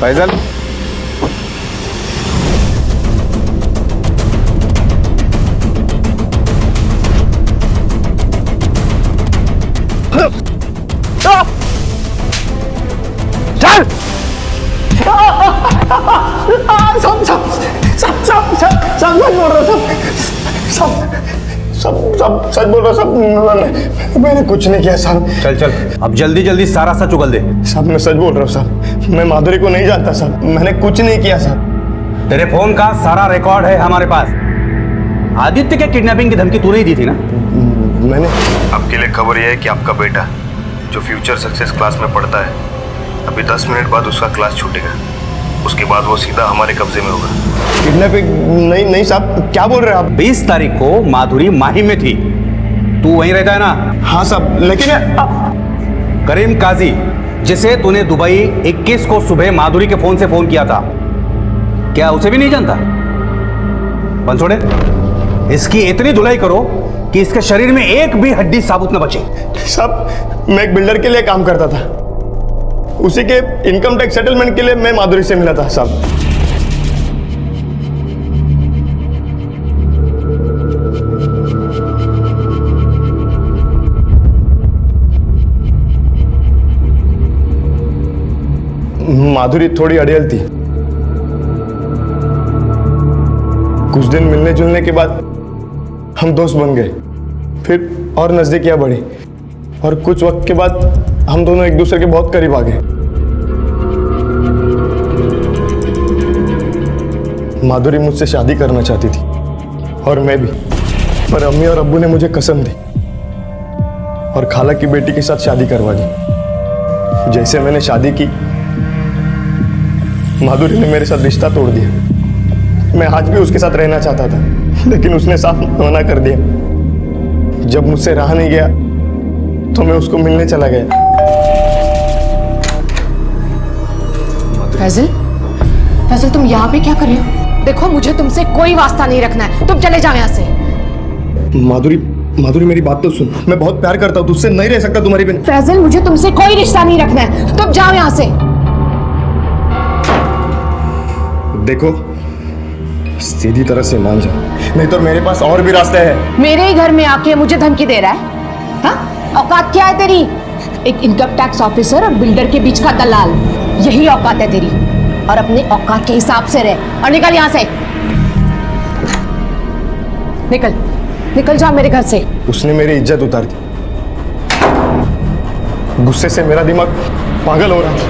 फैजल,
चल। सब बोल रहा सब सच बोल रहा सब। मैंने कुछ नहीं किया साहब।
चल चल, अब जल्दी जल्दी सारा सच उगल दे।
साहब मैं सच बोल रहा हूँ साहब, मैं माधुरी को नहीं जानता साहब, मैंने कुछ नहीं किया साहब।
तेरे फोन का सारा रिकॉर्ड है हमारे पास। आदित्य के किडनैपिंग की धमकी तूने ही दी थी ना?
मैंने।
आपके लिए खबर यह है कि आपका बेटा जो फ्यूचर सक्सेस क्लास में पढ़ता है, अभी 10 मिनट बाद उसका क्लास छूटेगा। उसके बाद वो सीधा हमारे कब्जे में होगा।
किडनैपिंग? नहीं साहब, क्या बोल रहे हैं आप?
20 तारीख को माधुरी माही में थी, तू वहीं रहता है ना?
हाँ साहब, लेकिन
करीम काजी, जिसे तूने दुबई 21 को सुबह माधुरी के फोन से फोन किया था, क्या उसे भी नहीं जानता? बंसोड़े, इसकी इतनी धुलाई करो कि इसके शरीर में एक भी हड्डी साबुत न बचे।
साहब मैं एक बिल्डर के लिए काम करता था, उसी के इनकम टैक्स सेटलमेंट के लिए मैं माधुरी से मिला था साहब। माधुरी थोड़ी अड़ियल थी। कुछ दिन मिलने जुलने के बाद हम दोस्त बन गए, फिर और नजदीकियां बढ़ी, और कुछ वक्त के बाद हम दोनों एक दूसरे के बहुत करीब आ गए। माधुरी मुझसे शादी करना चाहती थी और मैं भी, पर अम्मी और अब्बू ने मुझे कसम दी और खाला की बेटी के साथ शादी करवा दी। जैसे मैंने शादी की, माधुरी ने मेरे साथ रिश्ता तोड़ दिया। मैं आज भी उसके साथ रहना चाहता था, लेकिन उसने साफ मना कर दिया। जब मुझसे रहा नहीं गया तो मैं उसको मिलने चला गया।
फैजल, फैजल तुम यहाँ पे क्या कर रहे हो? देखो मुझे तुमसे कोई वास्ता नहीं रखना है, तुम चले जाओ यहाँ से।
माधुरी मेरी बात तो सुन, मैं बहुत प्यार करता हूँ, तुझसे नहीं रह सकता तुम्हारी बिना।
फैजल मुझे तुमसे कोई रिश्ता नहीं रखना है, तुम जाओ यहाँ से।
देखो सीधी तरह से मान जाओ, नहीं तो मेरे पास और भी रास्ते हैं।
मेरे ही घर में आके मुझे धमकी दे रहा है? हाँ? औकात क्या है तेरी? एक इनकम टैक्स ऑफिसर और बिल्डर के बीच का दलाल, यही औकात है तेरी। और अपने औकात के हिसाब से रह और निकल यहाँ से। निकल, निकल जाओ मेरे घर से।
उसने मेरी इज्जत उतार दी। गुस्से से मेरा दिमाग पागल हो रहा था।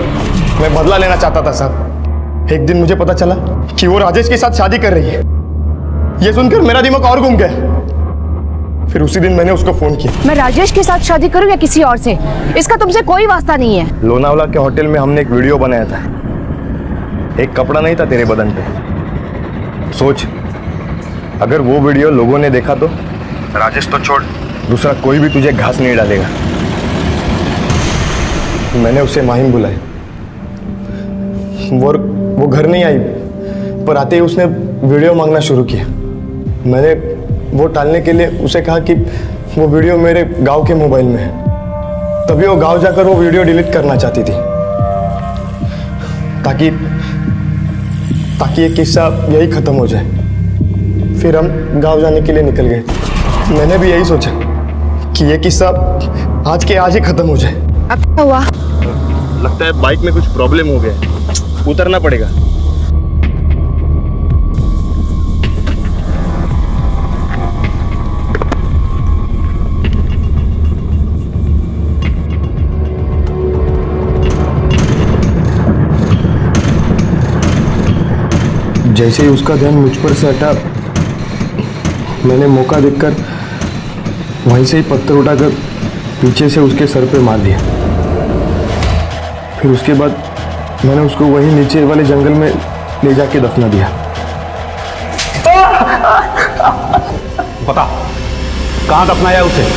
मैं बदला लेना चाहता था साहब। एक दिन मुझे पता चला कि वो राजेश के साथ शादी कर रही है। ये सुनकर मेरा दिमाग और घूम गया। फिर उसी दिन मैंने उसको फोन किया।
मैं राजेश के साथ शादी करूं या किसी और से, इसका तुमसे कोई वास्ता नहीं है।
लोनावला के होटल में हमने एक वीडियो बनाया था। एक कपड़ा नहीं था तेरे बदन पे। सोच, अगर वो वीडियो लोगों ने देखा तो राजेश तो छोड़, दूसरा कोई भी तुझे घास नहीं डालेगा। मैंने उसे माहिम बुलाया। वो घर नहीं आई, पर आते ही उसने वीडियो मांगना शुरू किया। मैंने वो टालने के लिए उसे कहा कि वो वीडियो मेरे गांव के मोबाइल में है। तभी वो गांव जाकर वो वीडियो डिलीट करना चाहती थी, ताकि ये किस्सा यही खत्म हो जाए। फिर हम गांव जाने के लिए निकल गए। मैंने भी यही सोचा कि ये किस्सा आज के आज ही खत्म हो जाए।
अब क्या हुआ?
लगता है बाइक में कुछ प्रॉब्लम हो गया, उतरना पड़ेगा। जैसे ही उसका ध्यान मुझ पर से हटा, मैंने मौका देखकर वहीं से ही पत्थर उठाकर पीछे से उसके सर पे मार दिया। फिर उसके बाद
मैंने उसको वही नीचे वाले जंगल में ले जाके दफना दिया।
बता कहां दफनाया उसे?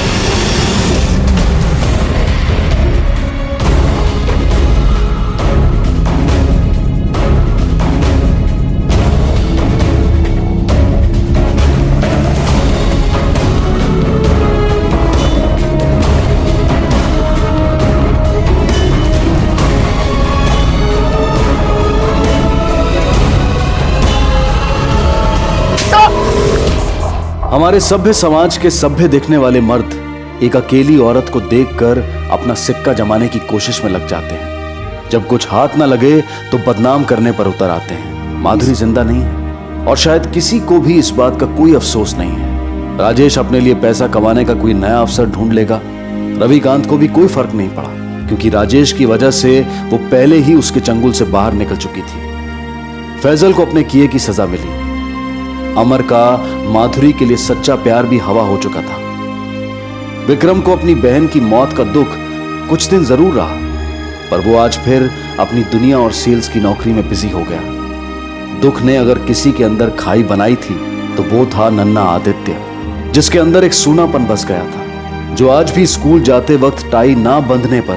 हमारे सभ्य समाज के सभ्य दिखने वाले मर्द एक अकेली औरत को देखकर अपना सिक्का जमाने की कोशिश में लग जाते हैं। जब कुछ हाथ ना लगे तो बदनाम करने पर उतर आते हैं। माधुरी जिंदा नहीं है और शायद किसी को भी इस बात का कोई अफसोस नहीं है। राजेश अपने लिए पैसा कमाने का कोई नया अवसर ढूंढ लेगा। रविकांत को भी कोई फर्क नहीं पड़ा क्योंकि राजेश की वजह से वो पहले ही उसके चंगुल से बाहर निकल चुकी थी। फैजल को अपने किए की सजा मिली। अमर का माधुरी के लिए सच्चा प्यार भी हवा हो चुका था। विक्रम को अपनी बहन की मौत का दुख कुछ दिन जरूर रहा, पर वो आज फिर अपनी दुनिया और सेल्स की नौकरी में बिजी हो गया। दुख ने अगर किसी के अंदर खाई बनाई थी तो वो था नन्हा आदित्य, जिसके अंदर एक सूनापन बस गया था, जो आज भी स्कूल जाते वक्त टाई ना बंधने पर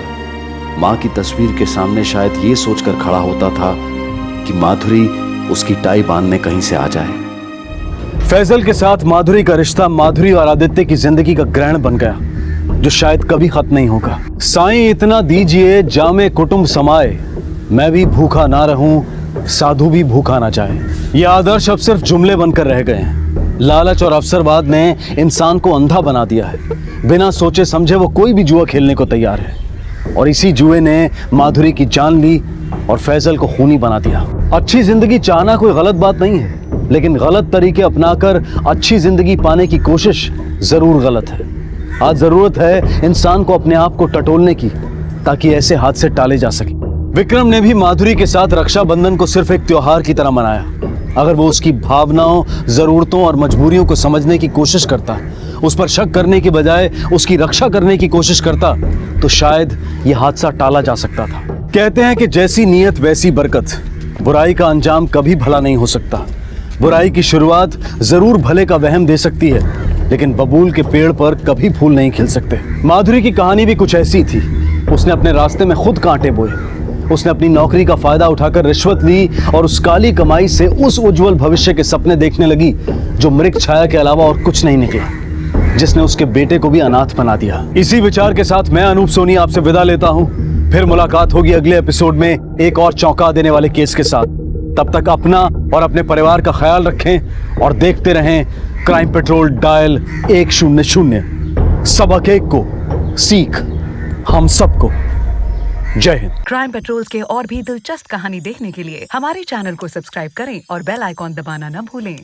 मां की तस्वीर के सामने शायद ये सोचकर खड़ा होता था कि माधुरी उसकी टाई बांधने कहीं से आ जाए। फैजल के साथ माधुरी का रिश्ता माधुरी और आदित्य की जिंदगी का ग्रहण बन गया, जो शायद कभी खत्म नहीं होगा। साईं इतना दीजिए जामे कुटुंब समाए, मैं भी भूखा ना रहूं साधु भी भूखा ना जाए। ये आदर्श अब सिर्फ जुमले बनकर रह गए हैं। लालच और अवसरवाद ने इंसान को अंधा बना दिया है। बिना सोचे समझे वो कोई भी जुआ खेलने को तैयार है और इसी जुए ने माधुरी की जान ली और फैजल को खूनी बना दिया। अच्छी जिंदगी चाहना कोई गलत बात नहीं है, लेकिन गलत तरीके अपनाकर अच्छी जिंदगी पाने की कोशिश जरूर गलत है। आज जरूरत है इंसान को अपने आप को टटोलने की, ताकि ऐसे हादसे टाले जा सके। विक्रम ने भी माधुरी के साथ रक्षाबंधन को सिर्फ एक त्योहार की तरह मनाया। अगर वो उसकी भावनाओं, जरूरतों और मजबूरियों को समझने की कोशिश करता, उस पर शक करने के बजाय उसकी रक्षा करने की कोशिश करता, तो शायद यह हादसा टाला जा सकता था। कहते हैं कि जैसी नीयत वैसी बरकत। बुराई का अंजाम कभी भला नहीं हो सकता। बुराई की शुरुआत जरूर भले का वहम दे सकती है, लेकिन बबूल के पेड़ पर कभी फूल नहीं खिल सकते। माधुरी की कहानी भी कुछ ऐसी थी। उसने अपने रास्ते में खुद कांटे बोए। उसने अपनी नौकरी का फायदा उठाकर रिश्वत ली और उस काली कमाई से उस उज्जवल भविष्य के सपने देखने लगी जो मृग छाया के अलावा और कुछ नहीं निकला, जिसने उसके बेटे को भी अनाथ बना दिया। इसी विचार के साथ मैं अनूप सोनी आपसे विदा लेता हूँ। फिर मुलाकात होगी अगले एपिसोड में एक और चौंका देने वाले केस के साथ। तब तक अपना और अपने परिवार का ख्याल रखें और देखते रहें क्राइम पेट्रोल डायल 100। सबक एक को सीख हम सबको। जय हिंद।
क्राइम पेट्रोल के और भी दिलचस्प कहानी देखने के लिए हमारे चैनल को सब्सक्राइब करें और बेल आइकॉन दबाना न भूलें।